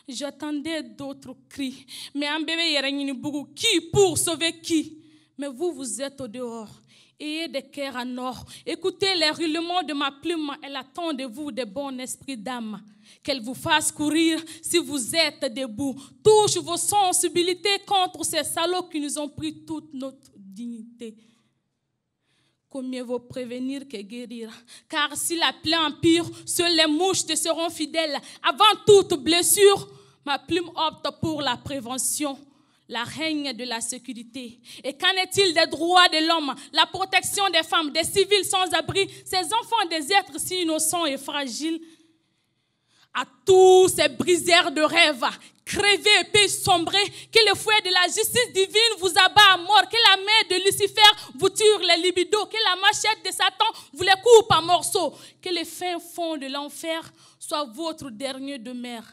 J'attendais d'autres cris. Mais un bébé Yereninibougou, qui pour sauver qui? Mais vous, vous êtes au dehors. Ayez des cœurs en or. Écoutez les roulements de ma plume. Elle attend de vous des bons esprits d'âme. Qu'elle vous fasse courir si vous êtes debout. Touche vos sensibilités contre ces salauds qui nous ont pris toute notre dignité. Mieux vaut prévenir que guérir. Car si la plaie empire, seules les mouches te seront fidèles. Avant toute blessure, ma plume opte pour la prévention, la règne de la sécurité. Et qu'en est-il des droits de l'homme, la protection des femmes, des civils sans abri, ces enfants des êtres si innocents et fragiles? À tous ces briseurs de rêves, crevez et puis sombrez, que le fouet de la justice divine vous abat à mort, que la main de Lucifer vous tue les libidos, que la machette de Satan vous les coupe en morceaux, que les fins fonds de l'enfer soient votre dernier demeure.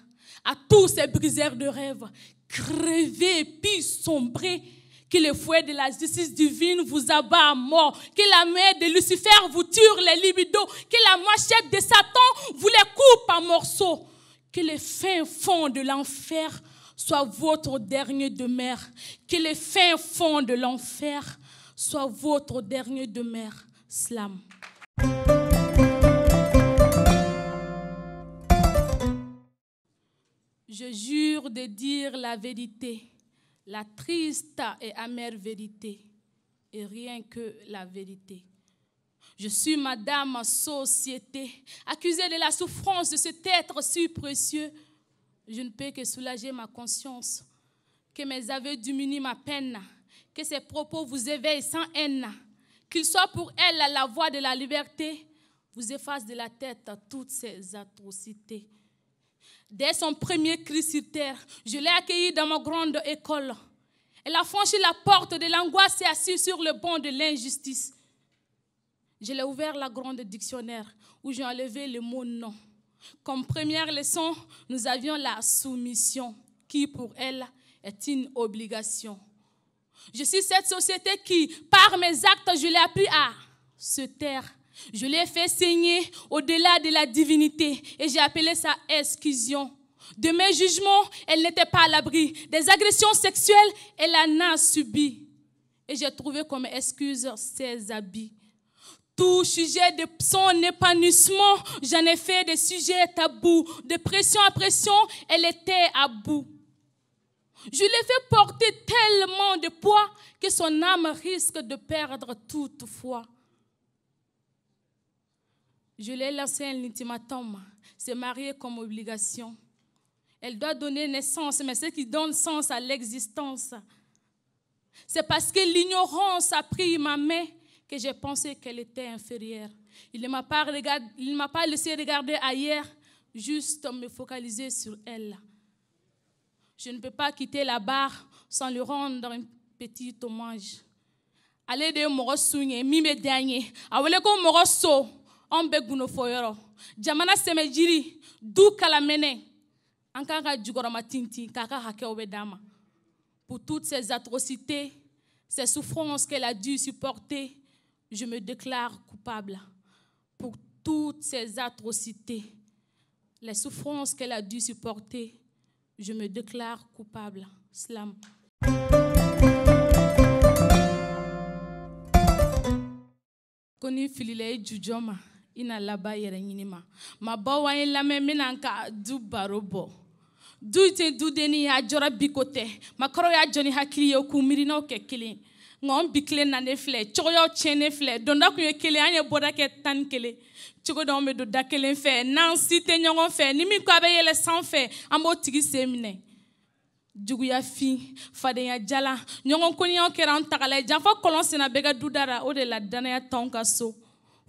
À tous ces briseurs de rêves, crevez et puis sombrez, que le fouet de la justice divine vous abat à mort, que la main de Lucifer vous tue les libidos, que la machette de Satan vous les coupe en morceaux, que les fins fonds de l'enfer soient votre dernier demeure, que les fins fonds de l'enfer soient votre dernier demeure. Slam. Je jure de dire la vérité, la triste et amère vérité, et rien que la vérité. Je suis madame société, accusée de la souffrance de cet être si précieux. Je ne peux que soulager ma conscience, que mes aveux diminuent ma peine, que ses propos vous éveillent sans haine, qu'il soit pour elle la voie de la liberté, vous efface de la tête toutes ces atrocités. Dès son premier cri sur terre, je l'ai accueillie dans ma grande école. Elle a franchi la porte de l'angoisse et assise sur le banc de l'injustice. Je l'ai ouvert la grande dictionnaire où j'ai enlevé le mot non. Comme première leçon, nous avions la soumission, qui pour elle est une obligation. Je suis cette société qui, par mes actes, je l'ai appris à se taire. Je l'ai fait saigner au-delà de la divinité et j'ai appelé ça exclusion. De mes jugements, elle n'était pas à l'abri. Des agressions sexuelles, elle en a subi. Et j'ai trouvé comme excuse ses habits. Tout sujet de son épanouissement, j'en ai fait des sujets tabous. De pression à pression, elle était à bout. Je l'ai fait porter tellement de poids que son âme risque de perdre toute foi. Je lui ai lancé un ultimatum, se marier comme obligation. Elle doit donner naissance, mais ce qui donne sens à l'existence. C'est parce que l'ignorance a pris ma main que j'ai pensé qu'elle était inférieure. Il ne m'a pas laissé regarder ailleurs, juste me focaliser sur elle. Je ne peux pas quitter la barre sans lui rendre un petit hommage. Allez de Morosunye, mime dernier, aweleko Moroso. Jamana semejiri du kalamene ankara jugorama tinti kaka hakeobe dama. Pour toutes ces atrocités, ces souffrances qu'elle a dû supporter, je me déclare coupable. Pour toutes ces atrocités, les souffrances qu'elle a dû supporter, je me déclare coupable. Slam. Koni filile jujoma. Ina laba yere nyinima ma bawa en lame minanka du barobo du te du deni ya jora bikote makoro ya joni hakili yo kumiri no ke kile ngom bikle na ne fle choyo chene fle donda ku ye kile anye boda ke tan kile chogo do me do dakele fe nan site nyongo fe ni mi ko abe yele san fe ambo tigi semine jugu ya fi fade ya jala nyongo koni on kera on takala janfa kolon sina bega dudara o de la dana ya tonka so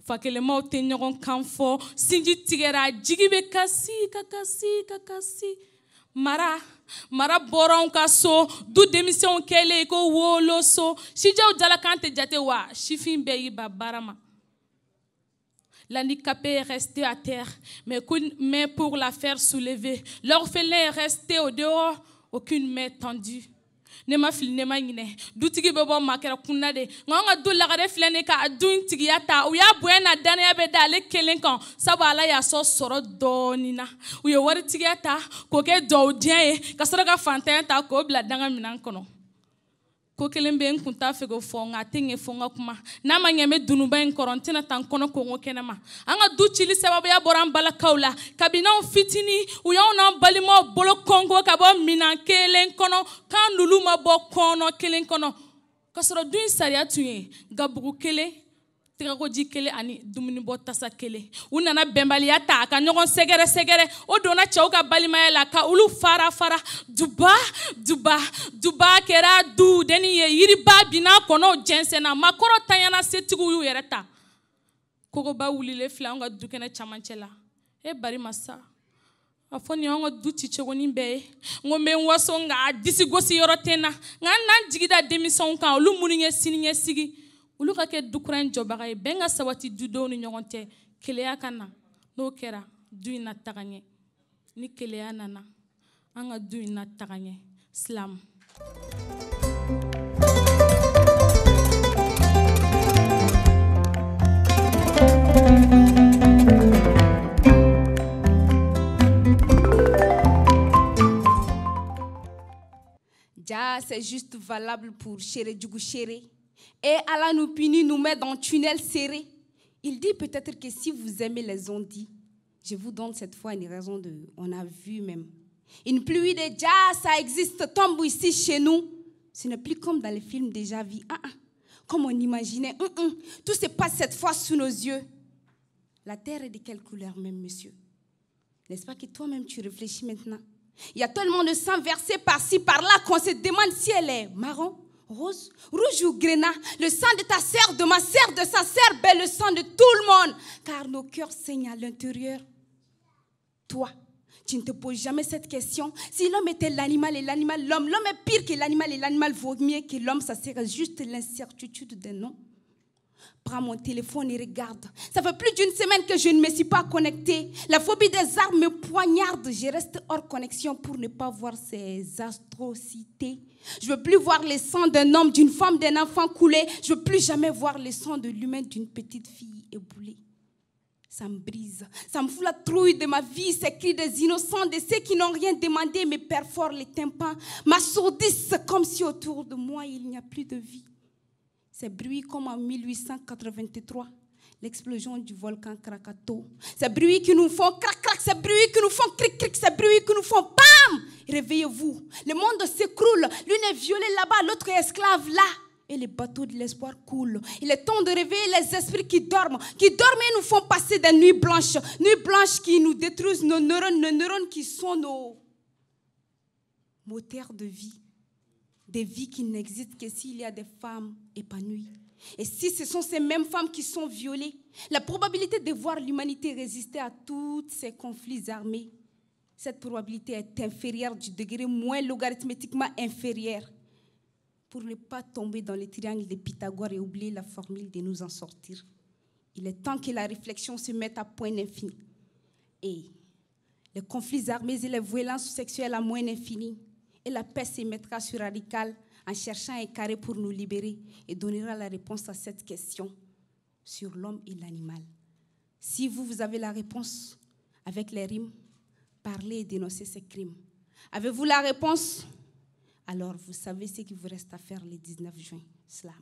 fakelemaw tɛ ɲɔgɔn kan fɔ sinji tigɛra jigi bɛ kasi ka kasi ka kasi mara bɔra anw ka so du denmisɛnw kɛlen ko woloso sijaw jalakan tɛ jate wa sifin bɛɛ y'i ba baara ma. L'handicapé est resté à terre, mais pour la faire soulever, l'orphelin est resté au dehors, aucune main tendue. Ne ma fili ne ma ɲinɛ dutigi bɛ bɔ maa kɛra kunna de nka an ka du lagare filɛ ne ka du in tigiya ta u y'a bonya na danaya bɛ da ale kelen kan sabu ala y'a sɔrɔ dɔɔni na u ye waritigiya ta k'o kɛ dɔwudiyɛn ye ka sɔrɔ ka fantanya ta k'o bila danga minɛn kɔnɔ ko kelen bɛ n kun t'a fɛ k'o fɔ nka a tɛ ɲɛ fɔ n ka kuma n'a ma ɲɛ n bɛ dunuba in kɔrɔ n tɛna taa n kɔnɔ kɔngɔ kɛnɛ ma an ka du cili sababuya bɔra an balakaw la kabini anw fitinin u y'anw n'an balimaw bolo kɔngo ka bɔ minan kelen kɔnɔ k'an n'olu ma bɔ kɔnɔ kelen kɔnɔ ka sɔrɔ du in sariya tun ye gabugu kelen tɛgɛkoji kelen ani dumunibɔ tasa kelen u nana bɛnbaliya ta ka ɲɔgɔn sɛgɛrɛ o donna cɛw ka balimaya la ka olu fara duba kɛra du denni ye yiriba binna kɔnɔw jɛnsɛnna makɔrɔ tanyana setigiw y'u yɛrɛ ta kogoba wulilen filɛ an ka du kɛnɛ camancɛ la bari masa a fɔ nin y'an ka du cicogonin bɛɛ ye n ko n bɛ n waso nka disi gosi yɔrɔ tɛ n na nka n n'an jigida denmisɛnw kan olu minnu ye siniɲɛsigi olu ka kɛ du kura in jɔbaga ye bɛn ka sabati dudenw ni ɲɔgɔn cɛ keleya ka na n'o kɛra du in na taga ɲɛ ni keleya nana an ka du in na taga ɲɛ silamu. Ja, c'est juste valable pour Chere Djougou Chere. Et Allah nous punit, nous met dans un tunnel serré. Il dit peut-être que si vous aimez les ondits, je vous donne cette fois une raison de... On a vu même. Une pluie de jazz, ça existe, tombe ici chez nous. Ce n'est plus comme dans les films déjà vus. Comme on imaginait. Tout se passe cette fois sous nos yeux. La terre est de quelle couleur même, monsieur? N'est-ce pas que toi-même tu réfléchis maintenant? Il y a tellement de sang versé par-ci, par-là qu'on se demande si elle est marron, rose, rouge ou grenat. Le sang de ta sœur, de ma sœur, de sa sœur, ben le sang de tout le monde. Car nos cœurs saignent à l'intérieur. Toi, tu ne te poses jamais cette question. Si l'homme était l'animal et l'animal l'homme, l'homme est pire que l'animal et l'animal vaut mieux que l'homme, ça serait juste l'incertitude d'un nom. Prends mon téléphone et regarde. Ça fait plus d'une semaine que je ne me suis pas connectée. La phobie des armes me poignarde. Je reste hors connexion pour ne pas voir ces atrocités. Je ne veux plus voir le sang d'un homme, d'une femme, d'un enfant couler. Je ne veux plus jamais voir le sang de l'humain d'une petite fille éboulée. Ça me brise. Ça me fout la trouille de ma vie. Ces cris des innocents, de ceux qui n'ont rien demandé, me perforent les tympans, m'assourdissent comme si autour de moi il n'y a plus de vie. Ces bruits comme en 1883, l'explosion du volcan Krakatoa. Ces bruits qui nous font crac crac, ces bruits qui nous font cric cric, ces bruits qui nous font bam. Réveillez-vous. Le monde s'écroule. L'une est violée là-bas, l'autre est esclave là. Et les bateaux de l'espoir coulent. Il est temps de réveiller les esprits qui dorment et nous font passer des nuits blanches qui nous détruisent nos neurones qui sont nos moteurs de vie. Des vies qui n'existent que s'il y a des femmes épanouies. Et si ce sont ces mêmes femmes qui sont violées, la probabilité de voir l'humanité résister à tous ces conflits armés, cette probabilité est inférieure du degré moins logarithmétiquement inférieur. Pour ne pas tomber dans les triangles de Pythagore et oublier la formule de nous en sortir, il est temps que la réflexion se mette à point infini. Et les conflits armés et les violences sexuelles à moins infini. Et la paix se mettra sur radical en cherchant un carré pour nous libérer et donnera la réponse à cette question sur l'homme et l'animal. Si vous avez la réponse avec les rimes, parlez et dénoncez ces crimes. Avez-vous la réponse? Alors vous savez ce qu'il vous reste à faire le 19 juin. Slam.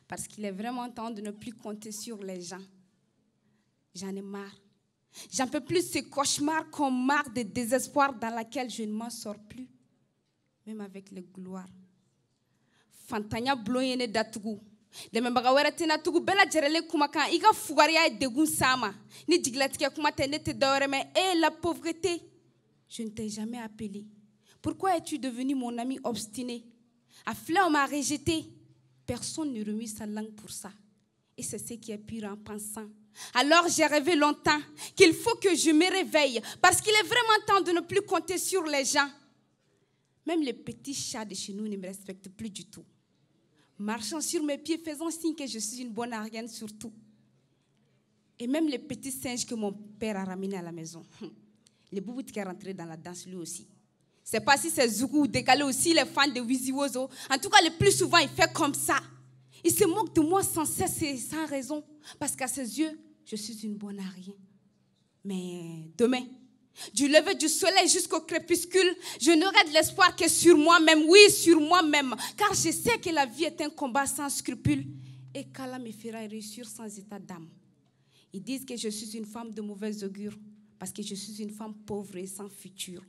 Parce qu'il est vraiment temps de ne plus compter sur les gens. J'en ai marre. J'en peux plus ce cauchemar comme marre de désespoir dans laquelle je ne m'en sors plus, même avec les gloires. Fantanya bloyene datugu. Deme baga wera tina tugu bela jerele kumakan iga fugaria degun sama. Ni diglatike kumate nete doreme et la pauvreté. Je ne t'ai jamais appelé. Pourquoi es-tu devenu mon ami obstiné? Afin, on m'a rejeté. Personne ne remue sa langue pour ça. Et c'est ce qui est pur en pensant. Alors j'ai rêvé longtemps qu'il faut que je me réveille parce qu'il est vraiment temps de ne plus compter sur les gens. Même les petits chats de chez nous ne me respectent plus du tout. Marchant sur mes pieds, faisant signe que je suis une bonne arienne surtout. Et même les petits singes que mon père a ramenés à la maison. Le boubou qui est rentré dans la danse lui aussi. C'est pas si c'est Zougou ou Décalé aussi, les fans de Wizi Wozo. En tout cas, le plus souvent, il fait comme ça. Il se moque de moi sans cesse et sans raison. Parce qu'à ses yeux, je suis une bonne à rien. Mais demain, du lever du soleil jusqu'au crépuscule, je n'aurai de l'espoir que sur moi-même. Oui, sur moi-même. Car je sais que la vie est un combat sans scrupules. Et qu'Allah me fera réussir sans état d'âme. Ils disent que je suis une femme de mauvaise augure. Parce que je suis une femme pauvre et sans futur.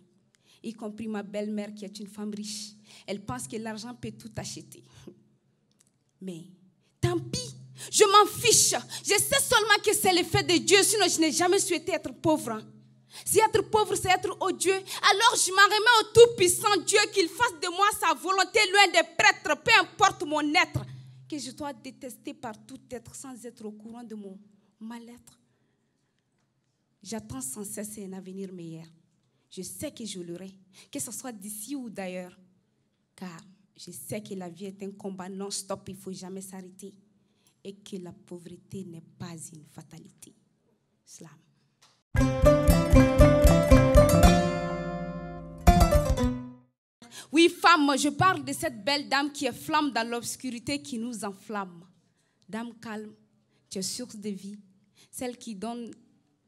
Y compris ma belle-mère qui est une femme riche. Elle pense que l'argent peut tout acheter. Mais tant pis, je m'en fiche. Je sais seulement que c'est l'effet de Dieu, sinon je n'ai jamais souhaité être pauvre. Si être pauvre, c'est être odieux, alors je m'en remets au tout-puissant Dieu qu'il fasse de moi sa volonté loin des prêtres, peu importe mon être, que je dois détester par tout être sans être au courant de mon mal-être. J'attends sans cesse un avenir meilleur. Je sais que je l'aurai, que ce soit d'ici ou d'ailleurs. Car je sais que la vie est un combat non-stop, il ne faut jamais s'arrêter. Et que la pauvreté n'est pas une fatalité. Slam. Oui, femme, je parle de cette belle dame qui est flamme dans l'obscurité qui nous enflamme. Dame calme, tu es source de vie, celle qui donne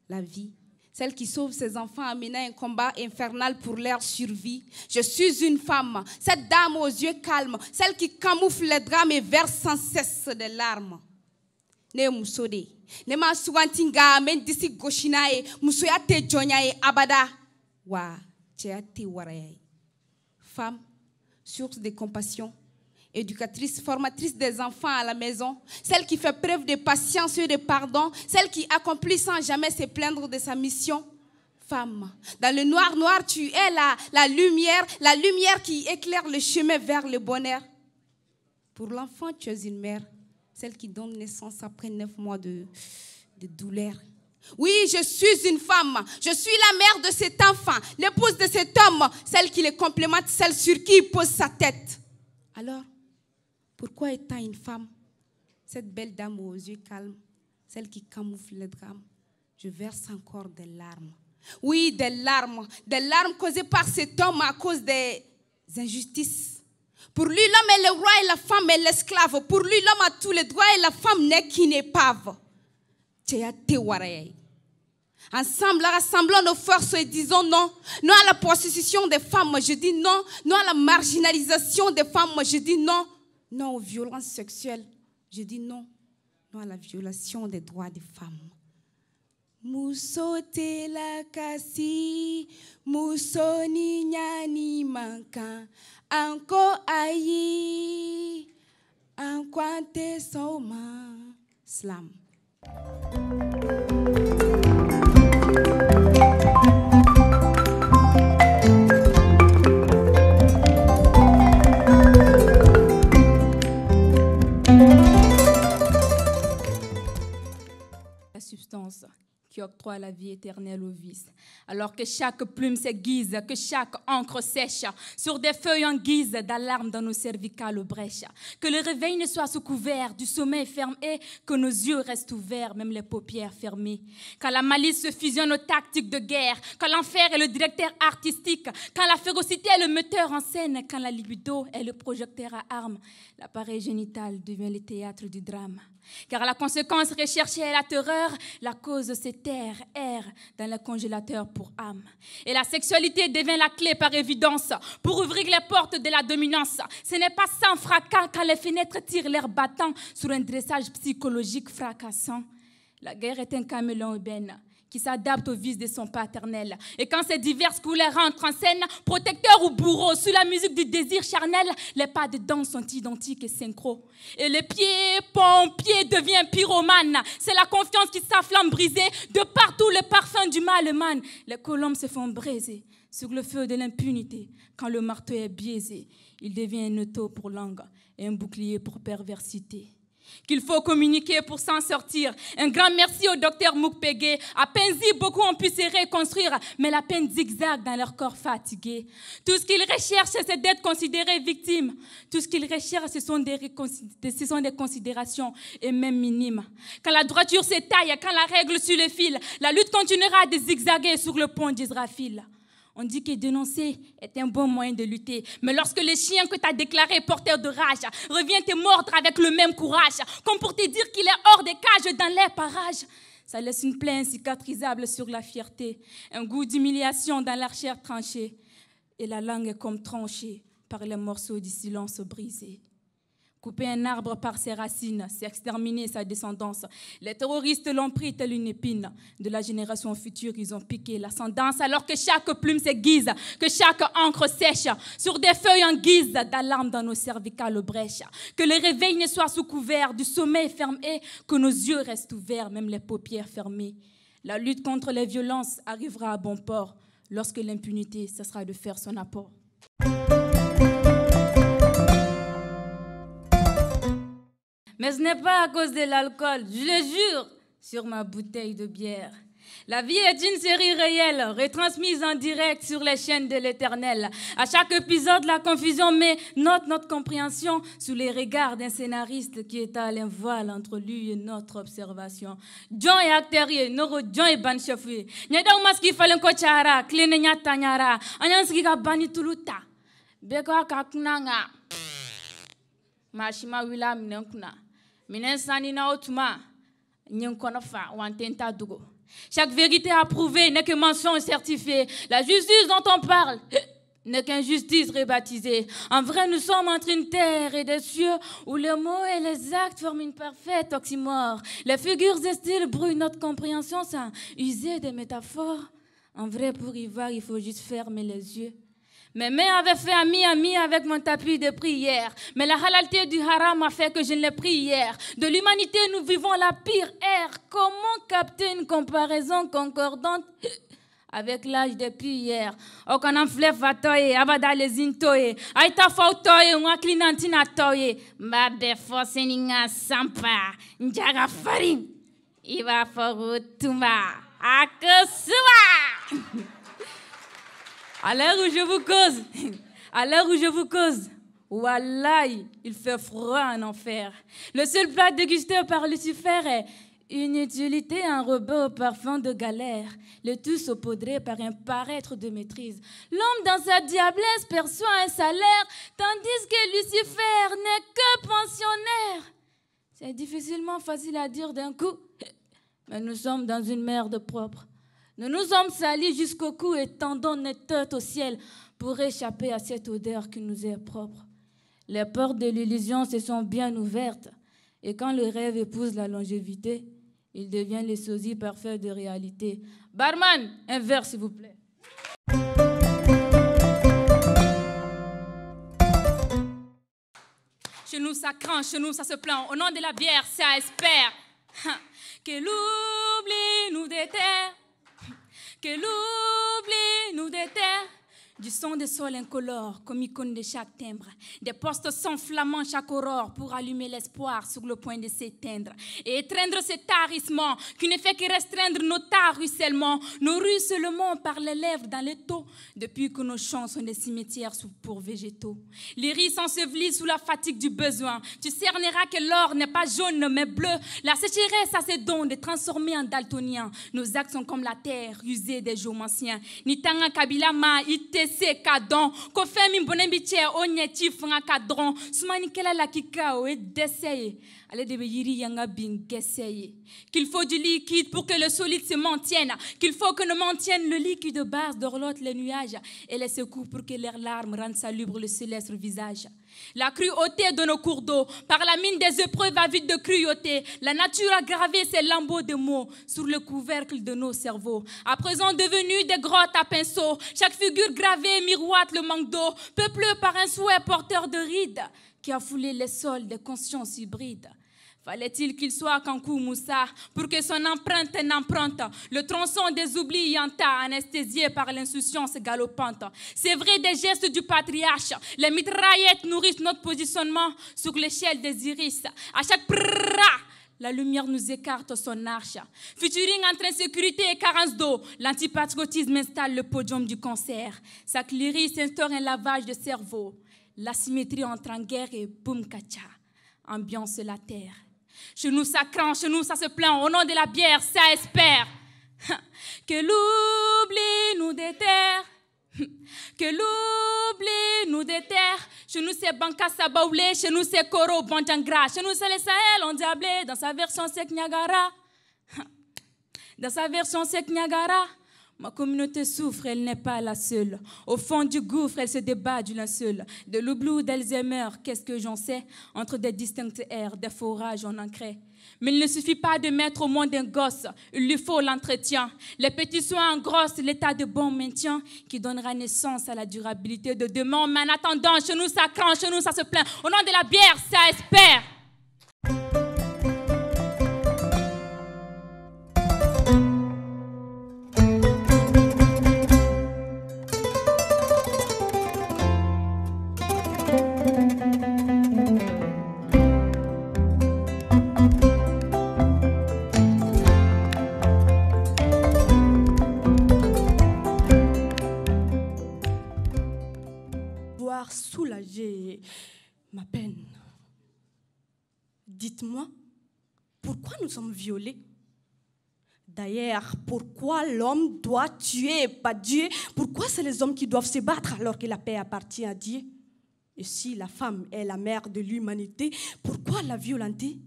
la vie. Celle qui sauve ses enfants en menant un combat infernal pour leur survie. Je suis une femme, cette dame aux yeux calmes, celle qui camoufle les drames et verse sans cesse des larmes. Ne musode, ne ma suwantinga men disi goshinae, musoya te jonyae abada. Wa, tchea te waraye. Femme, source de compassion, éducatrice, formatrice des enfants à la maison, celle qui fait preuve de patience et de pardon, celle qui accomplit sans jamais se plaindre de sa mission. Femme, dans le noir, tu es la lumière qui éclaire le chemin vers le bonheur. Pour l'enfant, tu es une mère, celle qui donne naissance après 9 mois de douleur. Oui, je suis une femme, je suis la mère de cet enfant, l'épouse de cet homme, celle qui le complémente, celle sur qui il pose sa tête. Alors, pourquoi étant une femme, cette belle dame aux yeux calmes, celle qui camoufle les drames, je verse encore des larmes. Oui, des larmes causées par cet homme à cause des injustices. Pour lui, l'homme est le roi et la femme est l'esclave. Pour lui, l'homme a tous les droits et la femme n'est qu'une épave. Ensemble, rassemblons nos forces et disons non. Non à la prostitution des femmes, je dis non. Non à la marginalisation des femmes, je dis non. Non aux violences sexuelles, je dis non. Non à la violation des droits des femmes. Musote la kasi, musoni nyani manka, anko ayi, ankwante soma. Slam. La substance qui octroie la vie éternelle au vice. Alors que chaque plume s'aiguise, que chaque encre sèche sur des feuilles en guise d'alarme dans nos cervicales brèches. Que le réveil ne soit sous couvert du sommeil ferme et que nos yeux restent ouverts, même les paupières fermées. Quand la malice se fusionne aux tactiques de guerre, quand l'enfer est le directeur artistique, quand la férocité est le metteur en scène, quand la libido est le projecteur à armes, l'appareil génital devient le théâtre du drame. Car la conséquence recherchée est la terreur, la cause c'est terre, air dans le congélateur pour âme. Et la sexualité devient la clé par évidence pour ouvrir les portes de la dominance. Ce n'est pas sans fracas quand les fenêtres tirent l'air battant sur un dressage psychologique fracassant. La guerre est un caméléon ébène qui s'adapte aux vices de son paternel. Et quand ces diverses couleurs entrent en scène, protecteur ou bourreau, sous la musique du désir charnel, les pas de danse sont identiques et synchro. Et le pied pompier devient pyromane. C'est la confiance qui s'afflamme brisée. De partout, le parfum du mal émane. Les colombes se font braiser sur le feu de l'impunité. Quand le marteau est biaisé, il devient un étau pour langue et un bouclier pour perversité. Qu'il faut communiquer pour s'en sortir. Un grand merci au docteur Mukwege. À Penzi, beaucoup ont pu se reconstruire, mais la peine zigzague dans leur corps fatigué. Tout ce qu'ils recherchent, c'est d'être considérés victimes. Tout ce qu'ils recherchent, ce sont des considérations, et même minimes. Quand la droiture s'étaille, quand la règle suit le fil, la lutte continuera de zigzaguer sur le pont d'Israfil. On dit que dénoncer est un bon moyen de lutter. Mais lorsque le chien que tu as déclaré porteur de rage revient te mordre avec le même courage, comme pour te dire qu'il est hors des cages dans les parages, ça laisse une plaie incicatrisable sur la fierté, un goût d'humiliation dans la chair tranchée. Et la langue est comme tranchée par les morceaux du silence brisé. Couper un arbre par ses racines, c'est exterminer sa descendance. Les terroristes l'ont pris telle une épine. De la génération future, ils ont piqué l'ascendance, alors que chaque plume s'aiguise, que chaque encre sèche, sur des feuilles en guise d'alarme dans nos cervicales brèches. Que le réveil ne soit sous couvert du sommeil fermé, que nos yeux restent ouverts, même les paupières fermées. La lutte contre les violences arrivera à bon port, lorsque l'impunité cessera de faire son apport. Mais ce n'est pas à cause de l'alcool, je le jure, sur ma bouteille de bière. La vie est une série réelle, retransmise en direct sur les chaînes de l'Éternel. À chaque épisode, la confusion met notre compréhension sous les regards d'un scénariste qui étale un voile entre lui et notre observation. John est acteur, Noro John est ban chef. Nyada umaski falen ko chara, klene nyata nyara, anyanski ka bani tuluta. Beko akakunanga. Mashima wila minenkuna. Minensani na otuma. Nyenkonofa wantenta dugo. Chaque vérité approuvée n'est que mensonge certifié. La justice dont on parle n'est qu'injustice rebaptisée. En vrai, nous sommes entre une terre et des cieux où les mots et les actes forment une parfaite oxymore. Les figures et styles brouillent notre compréhension sans user des métaphores. En vrai, pour y voir, il faut juste fermer les yeux. Mes mains avaient fait ami avec mon tapis de prière. Mais la halalité du haram a fait que je ne l'ai pris hier. De l'humanité, nous vivons la pire ère. Comment capter une comparaison concordante avec l'âge depuis hier? Okanam flef atoye, abada les intoye. Aita fautoye, waklinantina toye. Mbabe foseninga sampa. Njaga farin. Iva forutuma. Akosua. À l'heure où je vous cause, wallahi, il fait froid en enfer. Le seul plat dégusté par Lucifer est une utilité enrobée au parfum de galère, le tout saupoudré par un paraître de maîtrise. L'homme dans sa diablesse perçoit un salaire, tandis que Lucifer n'est que pensionnaire. C'est difficilement facile à dire d'un coup, mais nous sommes dans une merde propre. Nous nous sommes salis jusqu'au cou et tendons notre tête au ciel pour échapper à cette odeur qui nous est propre. Les portes de l'illusion se sont bien ouvertes et quand le rêve épouse la longévité, il devient le sosie parfait de réalité. Barman, un verre s'il vous plaît. Chez nous ça craint, chez nous ça se plaint. Au nom de la bière, ça espère. Que l'oubli nous déterre. Que l'oubli nous déterre. Du son des sols incolores comme icône de chaque timbre. Des postes s'enflammant chaque aurore pour allumer l'espoir sur le point de s'éteindre. Et étreindre cet tarissement qui ne fait que restreindre nos ruissellements, nos ruissellements par les lèvres dans les taux depuis que nos champs sont des cimetières pour végétaux. L'iris enseveli sous la fatigue du besoin. Tu cerneras que l'or n'est pas jaune mais bleu. La sécheresse a ses dons de transformer en daltonien. Nos actes sont comme la terre usée des jours anciens. Nitanga Kabila ma ite se kadon ko femi bonembi che onyeti fanga kadron sumani kela la kikao et d'essayer allez de yiri yanga bin geseye qu'il faut du liquide pour que le solide se maintienne, qu'il faut que nous maintienne le liquide de base dorlote les nuages et les secours pour que leurs larmes rendent salubre le céleste visage. La cruauté de nos cours d'eau, par la mine des épreuves avides de cruauté, la nature a gravé ses lambeaux de mots sur le couvercle de nos cerveaux. À présent devenus des grottes à pinceau, chaque figure gravée miroite le manque d'eau, peuplé par un souhait porteur de rides qui a foulé les sols des consciences hybrides. Fallait-il qu'il soit Kankou Moussa pour que son empreinte n'emprunte le tronçon des oublis yanta, anesthésié par l'insouciance galopante. C'est vrai des gestes du patriarche, les mitraillettes nourrissent notre positionnement sur l'échelle des iris. À chaque prrrra, la lumière nous écarte son arche. Featuring entre insécurité et carence d'eau, l'antipatriotisme installe le podium du concert. Sa lyrique instaure un lavage de cerveau. L'asymétrie entre en guerre et boum kacha. Ambiance la terre. Chez nous ça craint, chez nous ça se plaint. Au nom de la bière, ça espère. Que l'oubli nous déterre. Que l'oubli nous déterre. Chez nous c'est Banka Sabaoulé, chez nous c'est Koro Bandjangra. Chez nous c'est les Sahel, on diablé dans sa version Sek Niagara. Dans sa version Sek Niagara. Ma communauté souffre, elle n'est pas la seule. Au fond du gouffre, elle se débat du linceul. De l'oublou d'Alzheimer, qu'est-ce que j'en sais? Entre des distinctes airs, des forages en ancré. Mais il ne suffit pas de mettre au monde un gosse, il lui faut l'entretien. Les petits soins engrossent l'état de bon maintien qui donnera naissance à la durabilité de demain. Mais en attendant, chez nous ça craint, chez nous ça se plaint. Au nom de la bière, ça espère. Soulager ma peine. Dites-moi, pourquoi nous sommes violés? D'ailleurs, pourquoi l'homme doit tuer et pas Dieu? Pourquoi c'est les hommes qui doivent se battre alors que la paix appartient à Dieu? Et si la femme est la mère de l'humanité, pourquoi la violenter?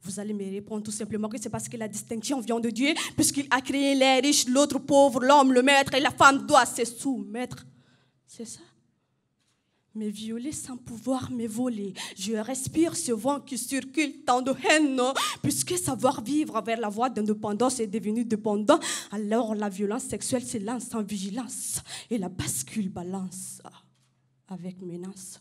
Vous allez me répondre tout simplement que c'est parce que la distinction vient de Dieu, puisqu'il a créé les riches, l'autre pauvre, l'homme, le maître, et la femme doit se soumettre. C'est ça? Me violer sans pouvoir me voler. Je respire ce vent qui circule tant de haine, puisque savoir vivre vers la voie d'indépendance est devenu dépendant. Alors la violence sexuelle s'élance sans vigilance et la bascule balance avec menace.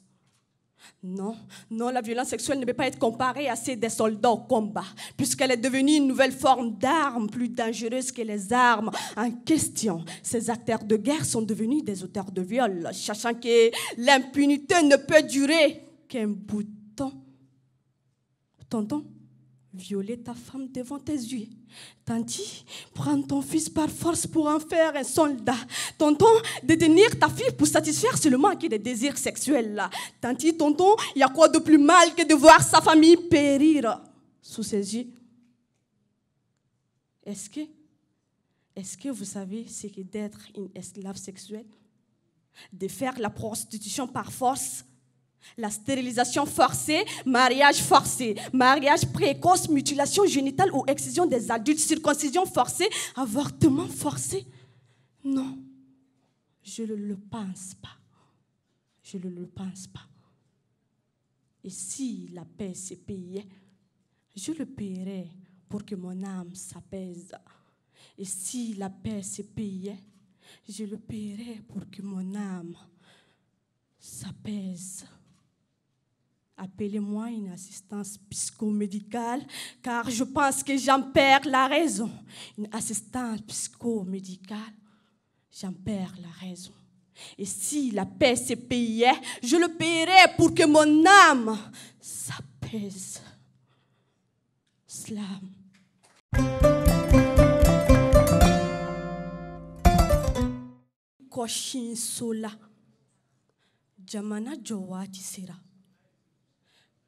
Non, non, la violence sexuelle ne peut pas être comparée à celle des soldats au combat, puisqu'elle est devenue une nouvelle forme d'arme plus dangereuse que les armes en question. Ces acteurs de guerre sont devenus des auteurs de viol, sachant que l'impunité ne peut durer qu'un bout de temps. Tonton, violer ta femme devant tes yeux. Tanti, prendre ton fils par force pour en faire un soldat. Tonton, détenir ta fille pour satisfaire seulement des désirs sexuels. Tanti, tonton, il y a quoi de plus mal que de voir sa famille périr sous ses yeux? Est-ce que vous savez ce qu'est d'être une esclave sexuelle? De faire la prostitution par force? La stérilisation forcée, mariage forcé, mariage précoce, mutilation génitale ou excision des adultes, circoncision forcée, avortement forcé. Non, je ne le pense pas. Je ne le pense pas. Et si la paix se payait, je le paierais pour que mon âme s'apaise. Et si la paix se payait, je le paierais pour que mon âme s'apaise. Appelez-moi une assistance psychomédicale, car je pense que j'en perds la raison. Une assistance psychomédicale, j'en perds la raison. Et si la paix se payait, je le paierais pour que mon âme s'apaise. Slam. Koshin sola, jamana jowati sera.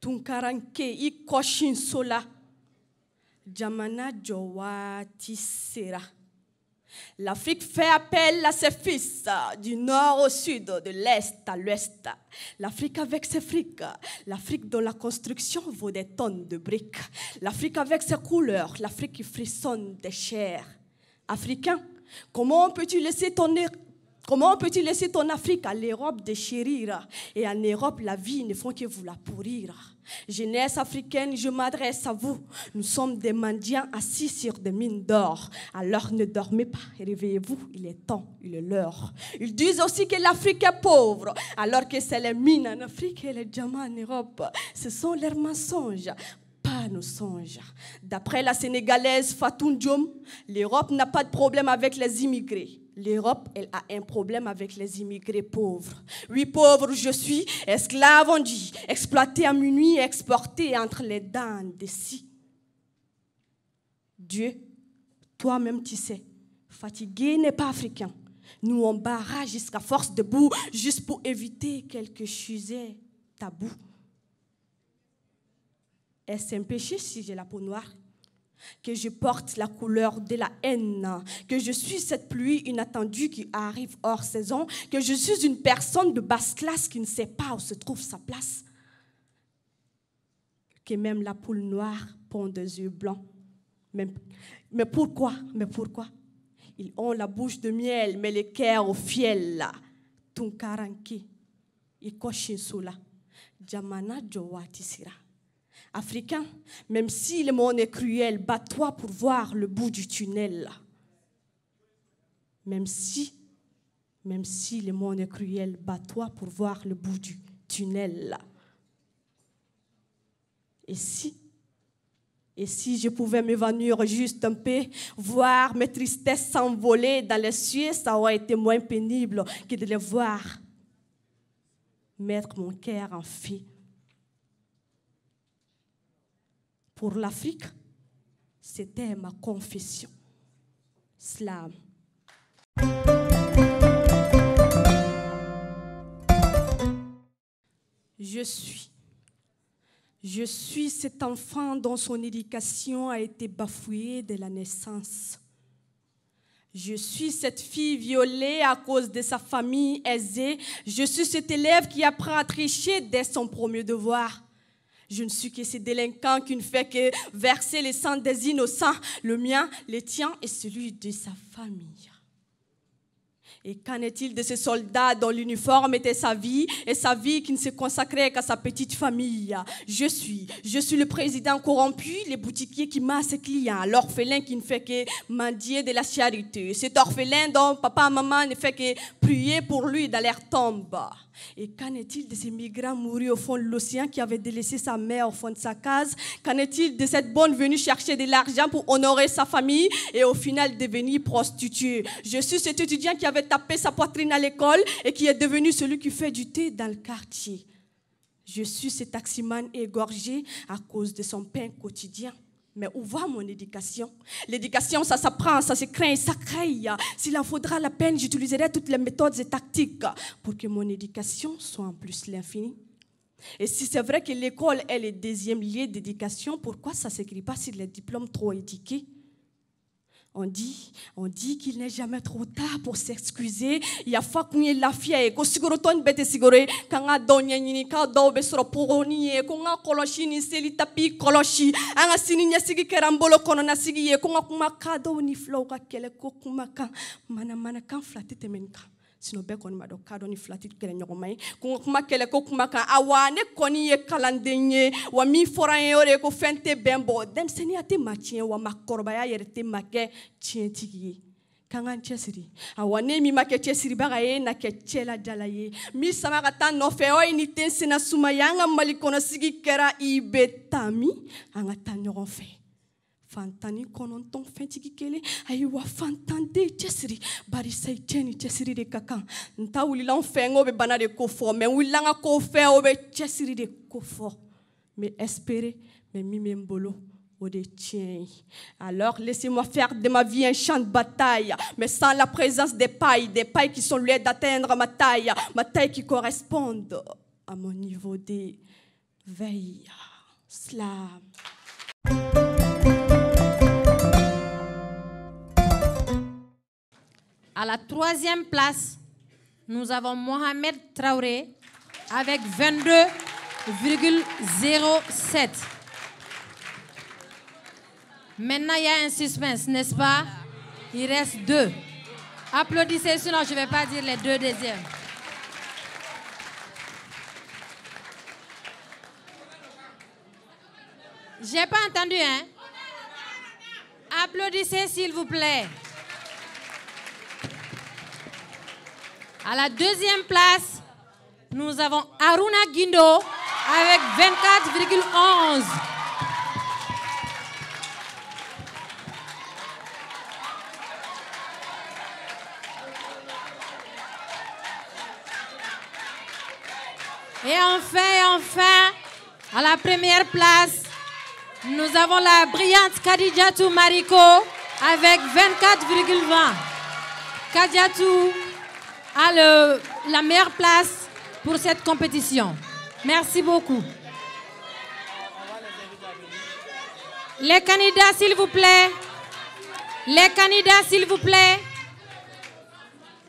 Tunkaranke i koshin sola, jamana jowati sera. L'Afrique fait appel à ses fils du nord au sud, de l'est à l'ouest. L'Afrique avec ses frics, l'Afrique dont la construction vaut des tonnes de briques. L'Afrique avec ses couleurs, l'Afrique qui frissonne des chairs. Africain, comment peux-tu laisser Comment peux-tu laisser ton Afrique à l'Europe déchérir? Et en Europe, la vie ne font que vous la pourrir. Jeunesse africaine, je m'adresse à vous. Nous sommes des mendiants assis sur des mines d'or. Alors ne dormez pas, réveillez-vous, il est temps, il est l'heure. Ils disent aussi que l'Afrique est pauvre, alors que c'est les mines en Afrique et les diamants en Europe. Ce sont leurs mensonges. Pas nos songes. D'après la Sénégalaise Fatou Diom, l'Europe n'a pas de problème avec les immigrés. L'Europe, elle a un problème avec les immigrés pauvres. Oui, pauvre je suis, esclave on dit, exploité à minuit et exporté entre les dents des scies. Dieu, toi-même tu sais, fatigué n'est pas africain. Nous on barrage jusqu'à force debout, juste pour éviter quelque chose tabou. Est-ce un péché si j'ai la peau noire? Que je porte la couleur de la haine, que je suis cette pluie inattendue qui arrive hors saison, que je suis une personne de basse classe qui ne sait pas où se trouve sa place, que même la poule noire pond des yeux blancs. Mais pourquoi? Ils ont la bouche de miel, mais le cœur au fiel. Tunkaranki, ikoshinsula, jamana jowatisira. Africain, même si le monde est cruel, bats-toi pour voir le bout du tunnel. Même si le monde est cruel, bats-toi pour voir le bout du tunnel. Et si je pouvais m'évanouir juste un peu, voir mes tristesses s'envoler dans les cieux, ça aurait été moins pénible que de les voir mettre mon cœur en feu. Pour l'Afrique, c'était ma confession. Slam. Je suis cet enfant dont son éducation a été bafouée dès la naissance. Je suis cette fille violée à cause de sa famille aisée. Je suis cet élève qui apprend à tricher dès son premier devoir. Je ne suis que ce délinquant qui ne fait que verser le sang des innocents, le mien, le tien et celui de sa famille. Et qu'en est-il de ces soldats dont l'uniforme était sa vie et sa vie qui ne se consacrait qu'à sa petite famille? Je suis le président corrompu, les boutiquiers qui massent ses clients, l'orphelin qui ne fait que mendier de la charité, cet orphelin dont papa et maman ne fait que prier pour lui dans leur tombe. Et qu'en est-il de ces migrants mourus au fond de l'océan qui avaient délaissé sa mère au fond de sa case? Qu'en est-il de cette bonne venue chercher de l'argent pour honorer sa famille et au final devenir prostituée? Je suis cet étudiant qui avait tapé sa poitrine à l'école et qui est devenu celui qui fait du thé dans le quartier. Je suis ce taximan égorgé à cause de son pain quotidien. Mais où va mon éducation? L'éducation, ça s'apprend, ça se craint, ça crée. S'il en faudra la peine, j'utiliserai toutes les méthodes et tactiques pour que mon éducation soit en plus l'infini. Et si c'est vrai que l'école est le deuxième lieu d'éducation, pourquoi ça ne s'écrit pas sur les diplômes trop éduqués? On dit qu'il n'est jamais trop tard pour s'excuser. Il y a fois qu'on est la fière, qu'on sigure ton bête siguré, quand on donne ni quand on doit se reposer, qu'on a colochi ni seli tapi colochi, on a signé ni sigi kerambolo qu'on a signé, qu'on a kuma kado ni flow kakele kokuma kan, mana kan flatte temenka. Sino be koni ma do kado ni flatit kele nyogomai ko kuma kele ko kuma kan awane koni ye kalandenye wa mi foran ore ko fente bembo dem seni ate matien wa makorba ya yerete make tientigi kangan chesiri awane mi make chesiri bagaye na ke chela dalaye mi samaka tan no fe o ni tensena suma yanga malikono sigi kera ibetami anga tan nyogon fe fantani kononton fentiki kele aywa fantande chesiri bari say teni chesiri de kakan nta wulila fengo be bana de kofo mais wulanga ko fe obe chesiri de kofo mais espérer mais mi membolo o de tien. Alors laissez-moi faire de ma vie un champ de bataille, mais sans la présence des pailles qui sont liées d'atteindre ma taille qui correspondent à mon niveau de veille. Slam. À la 3e place, nous avons Mohamed Traoré avec 22,07. Maintenant, il y a un suspense, n'est-ce pas? Il reste 2. Applaudissez, sinon je ne vais pas dire les deux deuxièmes. J'ai pas entendu, hein? Applaudissez, s'il vous plaît. À la deuxième place, nous avons Aruna Guindo avec 24,11. Et enfin, à la première place, nous avons la brillante Kadijatou Mariko avec 24,20. Kadijatou a la meilleure place pour cette compétition. Merci beaucoup. Les candidats, s'il vous plaît. Les candidats, s'il vous plaît.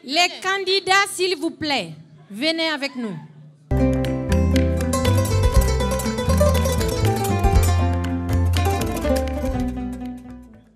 Les candidats, s'il vous plaît. Venez avec nous.